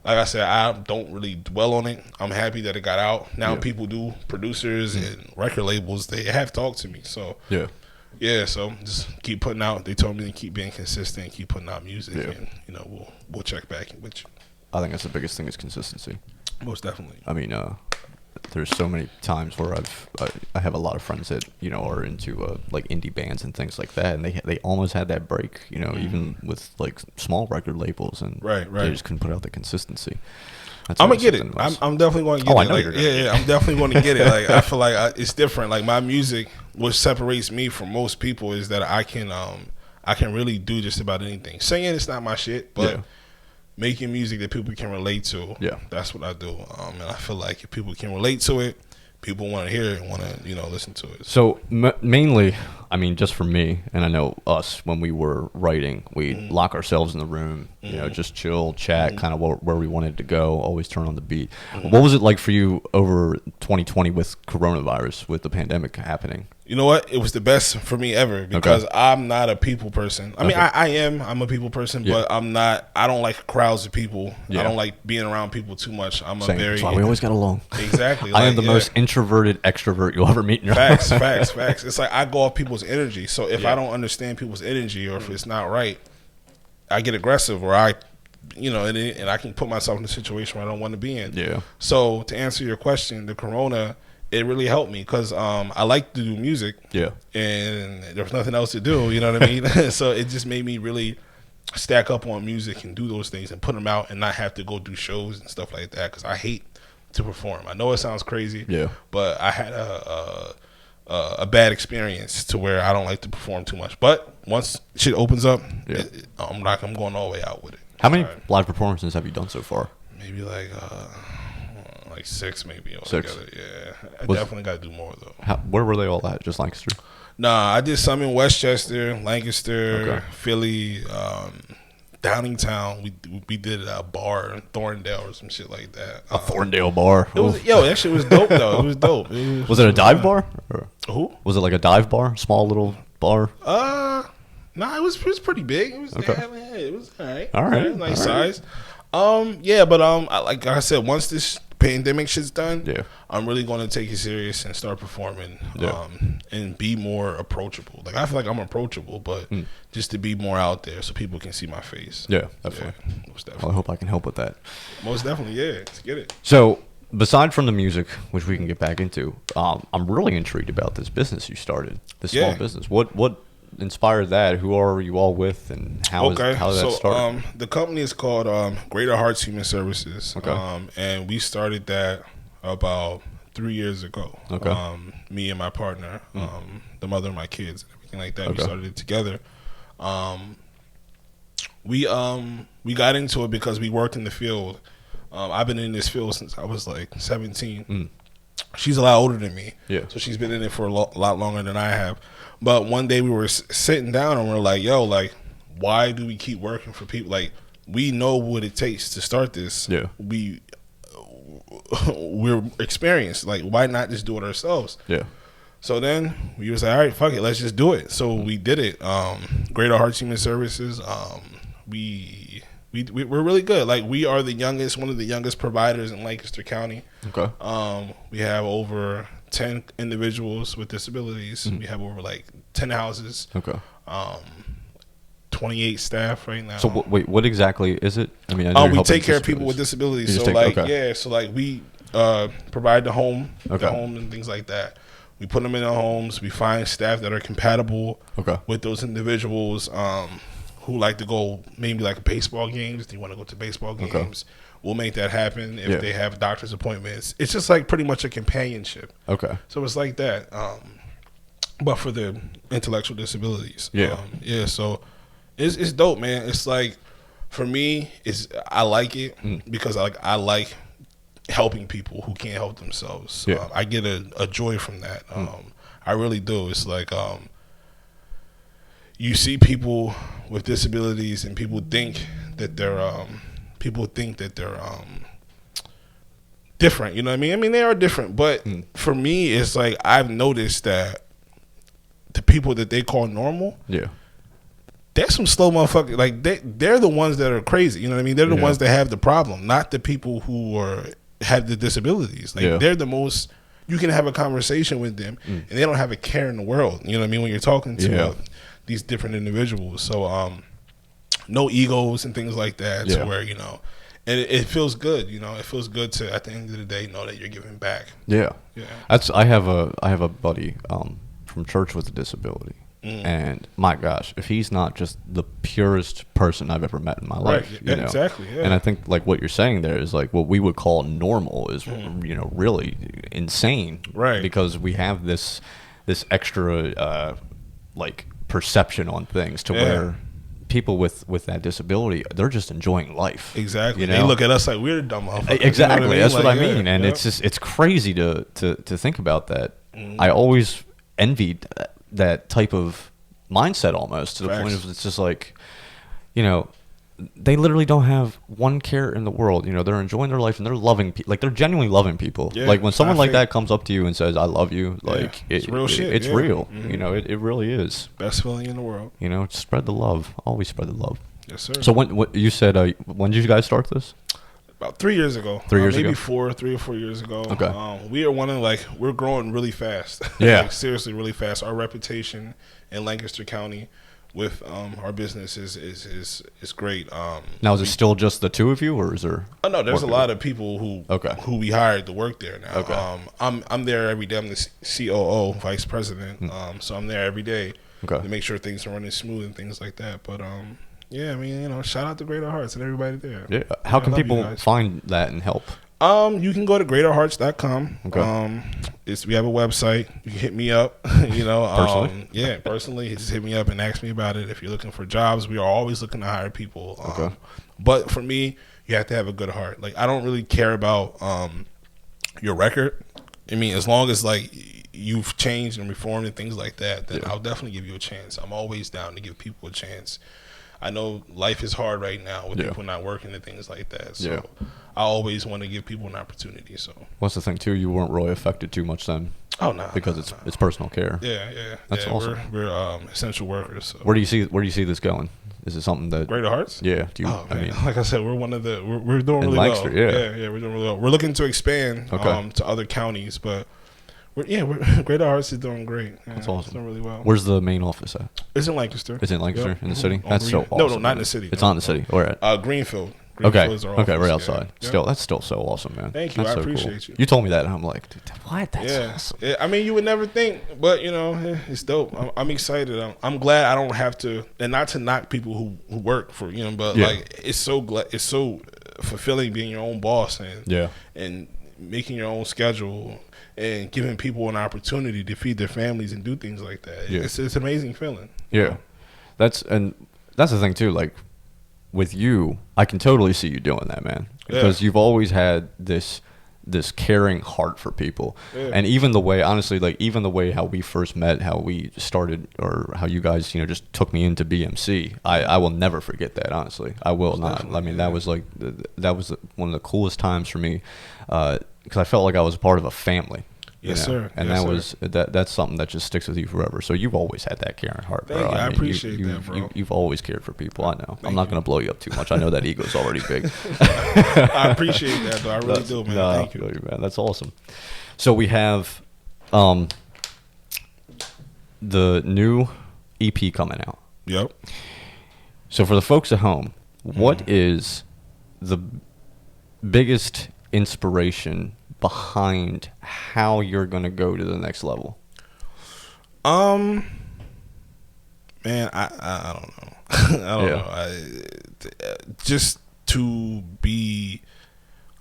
like I said, I don't really dwell on it. I'm happy that it got out. Now people do, producers and record labels, they have talked to me. So so just keep putting out. They told me to keep being consistent, keep putting out music, and you know, we'll check back with you. I think that's the biggest thing is consistency. Most definitely. I mean, there's so many times where I have a lot of friends that, you know, are into like indie bands and things like that, and they almost had that break, you know, even with like small record labels, and they just couldn't put out the consistency. I'm gonna get it. I'm definitely going to get it. I know you're gonna get it. I'm definitely going to get it. Like, I feel like it's different. Like, my music, what separates me from most people is that I can really do just about anything. Singing is not my shit, but making music that people can relate to, that's what I do. And I feel like if people can relate to it, people want to hear it and want to, you know, listen to it. So mainly, I mean, just for me, and I know us, when we were writing, we lock ourselves in the room You know, just chill, chat, kind of where we wanted to go. Always turn on the beat. What was it like for you over 2020 with coronavirus, with the pandemic happening? You know what? It was the best for me ever because I'm not a people person. I mean, I am. I'm a people person, but I'm not. I don't like crowds of people. I don't like being around people too much. I'm a very. That's why we always got along. Exactly. I am the most introverted extrovert you'll ever meet in your life. Facts. It's like I go off people's energy. So if I don't understand people's energy or if it's not right, I get aggressive or I I can put myself in a situation where I don't want to be in. Yeah. So to answer your question, the corona, it really helped me because I like to do music. Yeah. And there was nothing else to do, you know what I mean? So it just made me really stack up on music and do those things and put them out and not have to go do shows and stuff like that because I hate to perform. I know it sounds crazy, but I had a bad experience to where I don't like to perform too much. But once shit opens up, I'm going all the way out with it. How many live performances have you done so far? Maybe like 6 maybe altogether. 6? Yeah. I definitely got to do more though. Where were they all at? Just Lancaster? Nah, I did some in Westchester, Lancaster, Philly, Downingtown. We did a bar in Thorndale or some shit like that. A Thorndale bar? That shit was dope though. It was dope. Was it a dive bar? Who? Was it like a dive bar? Small little bar? Nah, it was pretty big. It was it was all right. All right. Nice size. But like I said, once this pandemic shit's done, I'm really going to take it serious and start performing and be more approachable. Like I feel like I'm approachable, but just to be more out there so people can see my face. Yeah, definitely. Most definitely. Well, I hope I can help with that. Most definitely, yeah. Let's get it. So, beside from the music, which we can get back into, I'm really intrigued about this business you started, this small business. What inspired that? Who are you all with, and how did that start? The company is called Greater Hearts Human Services, and we started that about 3 years ago. Me and my partner, the mother of my kids, and everything like that. We started it together. We got into it because we worked in the field. I've been in this field since I was like 17. She's a lot older than me, so she's been in it for a lot longer than I have. But one day we were sitting down and we're like, yo, like, why do we keep working for people? Like, we know what it takes to start this. We're experienced. Like, why not just do it ourselves? So then we was like, all right, fuck it, let's just do it. So we did it. Greater Hearts Human Services. We're really good. Like, we are one of the youngest providers in Lancaster County. We have over 10 individuals with disabilities. We have over like 10 houses. 28 staff right now. So wait, what exactly is it? I mean, I we take care of people with disabilities. So we provide the home and things like that. We put them in our homes. We find staff that are compatible with those individuals who like to go maybe like baseball games. They want to go to baseball games. We'll make that happen if they have doctor's appointments. It's just like pretty much a companionship. So it's like that, but for the intellectual disabilities. So it's dope, man. It's like, for me, I like it because I like helping people who can't help themselves. I get a joy from that. I really do. It's like you see people with disabilities and people think that they're different, you know what I mean? I mean, they are different, but for me, it's like I've noticed that the people that they call normal, they're some slow motherfuckers. Like they're the ones that are crazy, you know what I mean? They're the ones that have the problem, not the people who have the disabilities. Like they're the most. You can have a conversation with them, and they don't have a care in the world. You know what I mean? When you're talking to these different individuals, so no egos and things like that. To where and it feels good. It feels good to at the end of the day know that you're giving back. I have a buddy from church with a disability, and my gosh, if he's not just the purest person I've ever met in my life, exactly. And I think like what you're saying there is like what we would call normal is really insane, right? Because we have this extra like perception on things to where people with that disability, they're just enjoying life. Exactly. They look at us like we're dumb motherfuckers. Exactly. That's what I mean. And it's crazy to think about that. I always envied that type of mindset almost to the point of it's just like, they literally don't have one care in the world. You know, they're enjoying their life and they're loving like they're genuinely loving people. Yeah, like when someone like that comes up to you and says I love you, like it's real shit. It's real. You know, it really is. Best feeling in the world. You know, spread the love. Always spread the love. Yes, sir. So what you said, when did you guys start this? About 3 years ago. 3 years maybe ago? 3 or 4 years ago. Okay. We are we're growing really fast. Yeah. Like, seriously, really fast. Our reputation in Lancaster County with our business is great. Now, is it still just the two of you, or is there? Oh no, there's a lot of people who we hired to work there now. Okay. I'm there every day. I'm the COO, vice president. So I'm there every day to make sure things are running smooth and things like that. But yeah, I mean, you know, shout out to Greater Hearts and everybody there. Yeah. How can people find that and help? You can go to greaterhearts.com. Okay. We have a website. You can hit me up. You know, personally? Yeah, personally, just hit me up and ask me about it. If you're looking for jobs, we are always looking to hire people. But for me, you have to have a good heart. Like, I don't really care about your record. I mean, as long as like you've changed and reformed and things like that, then I'll definitely give you a chance. I'm always down to give people a chance. I know life is hard right now with people not working and things like that. So I always want to give people an opportunity. So what's the thing too? You weren't really affected too much then. Oh no, because it's personal care. Yeah. That's awesome. We're essential workers. So. Where do you see this going? Is it something that Greater Hearts? Yeah. Do you? I mean, like I said, we're one of the we're doing really Lancaster, well. Yeah, we're doing really well. We're looking to expand to other counties, but. Greater Hearts is doing great. Yeah, that's awesome. It's doing really well. Where's the main office at? It's in Lancaster. It's in Lancaster, in the city? That's so awesome. No, not in the city. It's not in the city. Where at? Greenfield. Okay, right outside. That's still so awesome, man. Thank you. That's I appreciate you. You told me that, and I'm like, dude, what? That's awesome. Yeah, I mean, you would never think, but you know, it's dope. I'm excited. I'm glad I don't have to, and not to knock people who work for but like it's so fulfilling being your own boss and making your own schedule. And giving people an opportunity to feed their families and do things like that. It's an amazing feeling. Yeah. That's the thing too, like with you, I can totally see you doing that, man. Because you've always had this caring heart for people. And even the way, honestly, like even the way how we first met, how we started, or how you guys, just took me into BMC, I will never forget that, honestly. I will not. I mean, that was like, that was one of the coolest times for me, because I felt like I was a part of a family. Yes, sir. And that's something that just sticks with you forever. So you've always had that caring heart, bro. Thank you. I appreciate that, bro. You've always cared for people. I know. I'm not going to blow you up too much. I know that ego's already big. I appreciate that, though. I really do, man. Thank you, man. That's awesome. So we have the new EP coming out. Yep. So for the folks at home, what is the biggest inspiration behind how you're going to go to the next level? Man, I don't know. I don't know. Just to be,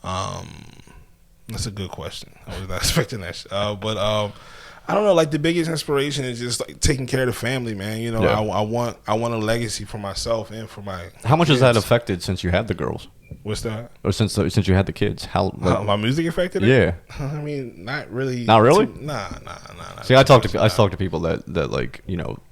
that's a good question. I was not expecting that. But I don't know. Like the biggest inspiration is just like taking care of the family, man. I want a legacy for myself and for my. How much has that affected since you had the girls? What's that? Or since you had the kids, how my music affected it? Yeah. I mean, not really. Not really? Nah. See, I talk to people that like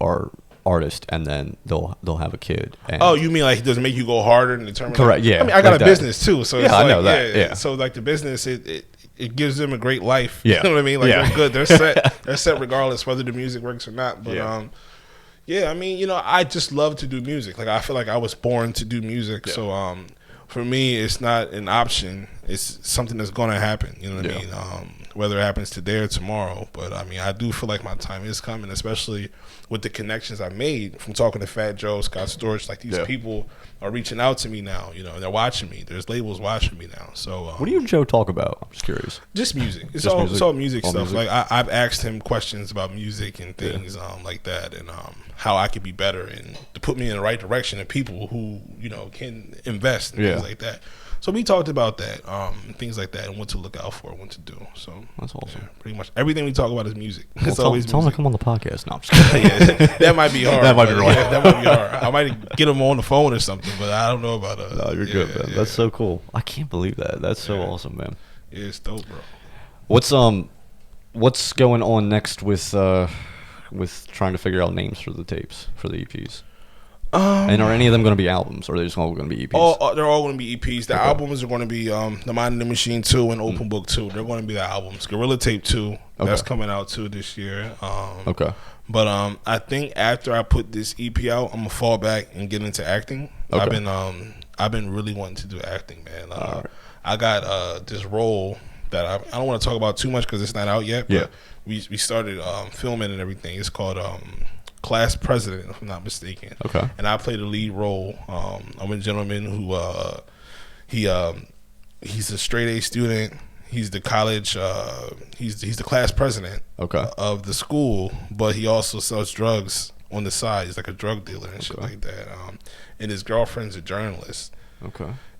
are artists, and then they'll have a kid. And oh, you mean like does it make you go harder and determine? Correct. Yeah. I mean, I got a business too, so it's I know that. Yeah. So like the business, it gives them a great life. Yeah. You know what I mean? Like they're good. They're set. They're set regardless whether the music works or not. But I mean, I just love to do music. Like I feel like I was born to do music. Yeah. So for me, it's not an option. It's something that's going to happen. You know what I mean? Whether it happens today or tomorrow. But, I mean, I do feel like my time is coming, especially with the connections I made from talking to Fat Joe, Scott Storch. Like, these people are reaching out to me now. And they're watching me. There's labels watching me now. So what do you and Joe talk about? I'm just curious. Just music. It's all music stuff. Music? Like, I've asked him questions about music and things like that, and how I could be better and to put me in the right direction of people who, can invest and things like that. So we talked about that, things like that, and what to look out for, and what to do. So that's awesome. Pretty much everything we talk about is music. Well, it's always tell music. him to come on the podcast. No, I'm just kidding. That might be hard. That might be right. That might be hard. I might get him on the phone or something, but I don't know about it. No, you're good, man. That's so cool. I can't believe that. That's so awesome, man. Yeah, it's dope, bro. What's going on next with trying to figure out names for the tapes, for the EPs? And are any of them going to be albums, or are they just all going to be EPs? They're all going to be EPs. The albums are going to be The Mind and the Machine 2 and Open Book 2. They're going to be the albums. Gorilla Tape 2, that's coming out too this year. But I think after I put this EP out, I'm gonna fall back and get into acting. I've been really wanting to do acting, man. I got this role that I don't want to talk about too much because it's not out yet. But we started filming and everything. It's called Class President, if I'm not mistaken. And I play the lead role. I'm a gentleman who he's a straight A student. He's the college. He's the class president of the school, but he also sells drugs on the side. He's like a drug dealer and shit like that. And his girlfriend's a journalist.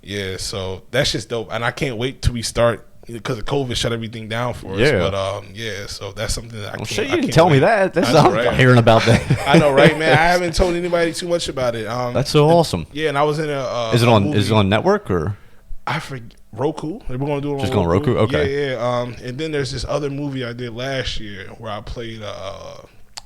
Yeah, so that's just dope. And I can't wait till we start, because of COVID shut everything down for us. But so that's something that I can't. Shit, you didn't tell me that. I'm hearing about that. I know, right, man? I haven't told anybody too much about it. That's so awesome. Yeah, and I was in a. Is it on network or? I forget. Roku. We're gonna do it just on Roku. Okay. Yeah. And then there's this other movie I did last year where I played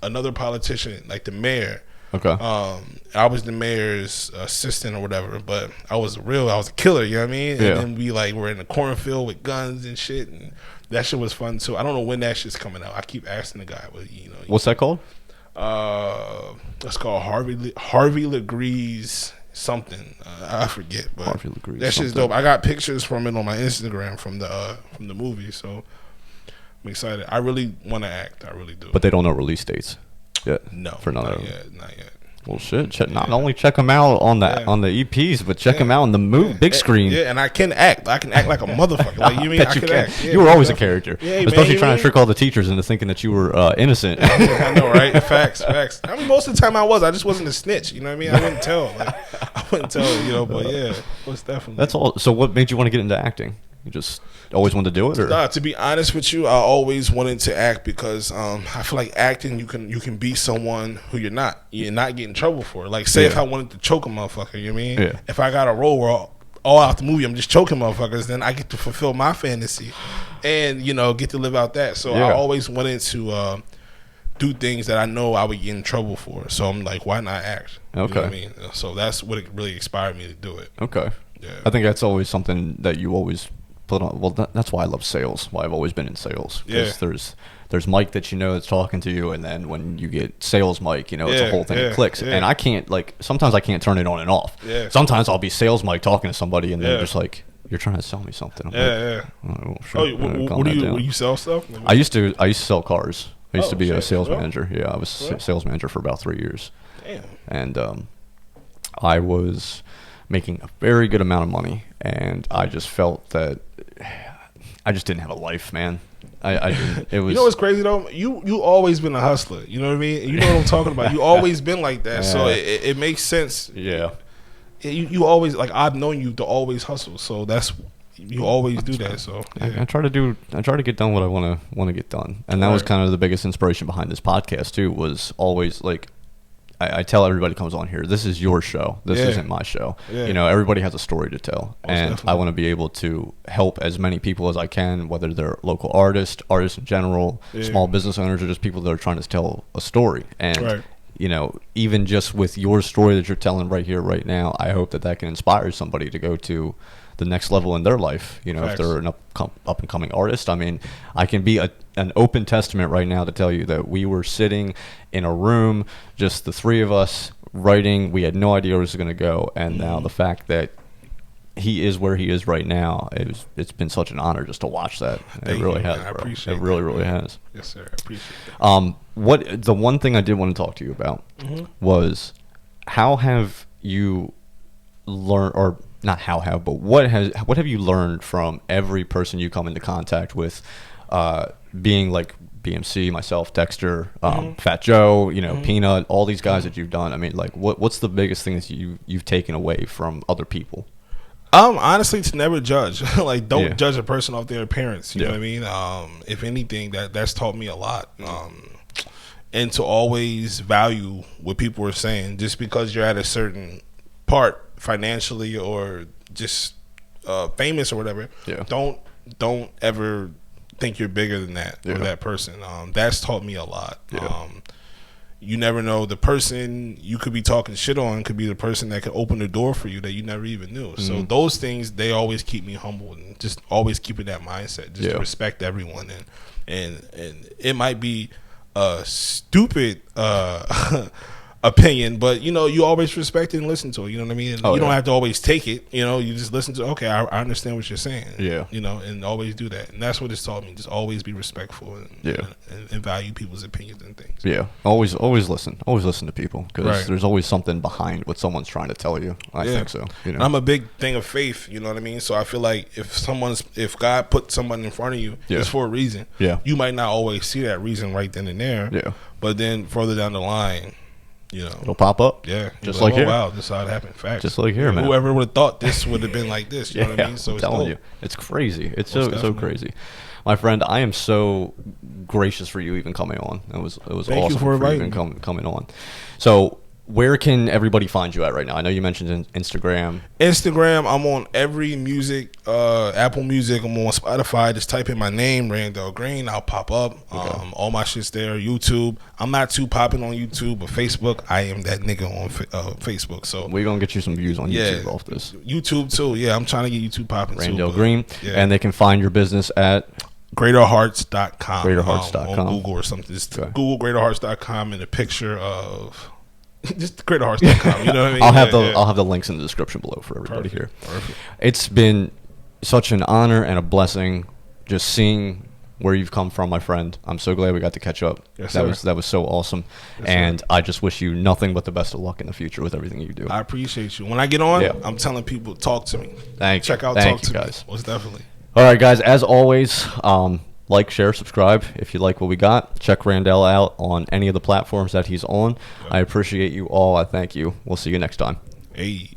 another politician, like the mayor. I was the mayor's assistant or whatever, but I was a killer. You know what I mean? And then we were in the cornfield with guns and shit, and that shit was fun too. I don't know when that shit's coming out. I keep asking the guy, but what's that called? That's called Harvey Legree's something. I forget, but Harvey Legree's that shit's dope. I got pictures from it on my Instagram from the movie, so I'm excited. I really want to act. I really do. But they don't know release dates yet. No, for none of them. Not yet. Well, shit. Not only check them out on the EPs, but check them out on the big screen. Yeah, and I can act. I can act like a motherfucker. Like you mean I can act. You were always a character, especially trying to trick all the teachers into thinking that you were innocent. I know, right? Facts. I mean, most of the time I just wasn't a snitch. You know what I mean? I wouldn't tell. But yeah, most definitely. That's all. So, what made you want to get into acting? You just always wanted to do it, or? Nah, to be honest with you, I always wanted to act because I feel like acting, you can be someone who you're not. You're not getting in trouble for it. Like, say if I wanted to choke a motherfucker, you know what I mean? Yeah. If I got a role where all out the movie I'm just choking motherfuckers, then I get to fulfill my fantasy and, get to live out that. So I always wanted to do things that I know I would get in trouble for. So I'm like, why not act? You know what I mean? So that's what really inspired me to do it. Yeah. I think that's always something that you always put on. Well, that's why I love sales. Why I've always been in sales. Because there's Mike that that's talking to you, and then when you get sales Mike, it's a whole thing that clicks. And I can't sometimes I can't turn it on and off. Sometimes I'll be sales Mike talking to somebody, and they're just like, "You're trying to sell me something." Oh, sure. What do you sell stuff? I used to sell cars. I used to be a sales manager. Yeah, I was sales manager for about 3 years. Damn. And I was making a very good amount of money, and I just felt that I just didn't have a life, man. I didn't. It was. You know what's crazy though? You always been a hustler. You know what I mean? You know what I'm talking about. You always been like that, so it makes sense. Yeah. You always I've known you to always hustle, so you always do that. So I try to get done what I want to get done, and that was kind of the biggest inspiration behind this podcast too. Was always I tell everybody who comes on here, this is your show. This isn't my show. Everybody has a story to tell, and definitely. I want to be able to help as many people as I can, whether they're local artists in general, small business owners, or just people that are trying to tell a story. And even just with your story that you're telling right here, right now, I hope that can inspire somebody to go to the next level in their life. If they're an up and coming artist. I mean, I can be an open testament right now to tell you that we were sitting in a room, just the three of us writing. We had no idea where this was going to go, and now the fact that he is where he is right now, it's been such an honor just to watch that. It really has. I appreciate it. Really has. Yes, sir. I appreciate that. The one thing I did want to talk to you about was how have you learned, or not but what have you learned from every person you come into contact with, being like BMC, myself, Dexter, Fat Joe, Peanut, all these guys that you've done? I mean, what's the biggest thing that you've taken away from other people? Honestly, to never judge. Don't judge a person off their appearance. You know what I mean? If anything, that's taught me a lot. And to always value what people are saying. Just because you're at a certain part financially or just famous or whatever, don't ever think you're bigger than that or that person. That's taught me a lot. you never know. The person you could be talking shit on could be the person that could open the door for you that you never even knew. Mm-hmm. So those things, they always keep me humble and just always keeping that mindset, just to respect everyone. And it might be a stupid opinion, but you know, you always respect it and listen to it. You know what I mean? And you don't have to always take it. You know, you just listen to. Okay, I understand what you're saying. Yeah. You know, and always do that. And that's what it's taught me. Just always be respectful and value people's opinions and things. Yeah. Always listen. Always listen to people, because there's always something behind what someone's trying to tell you. I think so. You know? I'm a big thing of faith. You know what I mean? So I feel like if God put someone in front of you, it's for a reason. Yeah. You might not always see that reason right then and there. Yeah. But then further down the line, you know, it'll pop up. Yeah. Just like here. Wow, this is how it happened. Facts. Just like here, man. Whoever would have thought this would have been like this. You know what I mean? So I'm telling you. It's crazy. It's so crazy. My friend, I am so gracious for you even coming on. It was Thank awesome you for you even coming on. So where can everybody find you at right now? I know you mentioned Instagram. I'm on every music, Apple Music. I'm on Spotify. Just type in my name, Randell Green. I'll pop up. Okay. All my shit's there. YouTube. I'm not too popping on YouTube, but Facebook, I am that nigga on Facebook. So we're going to get you some views on YouTube off this. YouTube too. Yeah, I'm trying to get YouTube popping too. Randell Green. Yeah. And they can find your business at greaterhearts.com. Greaterhearts.com. On Google or something. Just Google greaterhearts.com and a picture of... just greaterhearts.com. You know what I mean? I'll have the links in the description below for everybody here. Perfect. It's been such an honor and a blessing just seeing where you've come from, my friend. I'm so glad we got to catch up. Yes, that was so awesome. Yes, and I just wish you nothing but the best of luck in the future with everything you do. I appreciate you. When I get on, I'm telling people, talk to me. Check out Thank Talk you, to guys. Me. Most definitely. All right, guys. As always, like, share, subscribe if you like what we got. Check Randell out on any of the platforms that he's on. I appreciate you all. I thank you. We'll see you next time. Hey.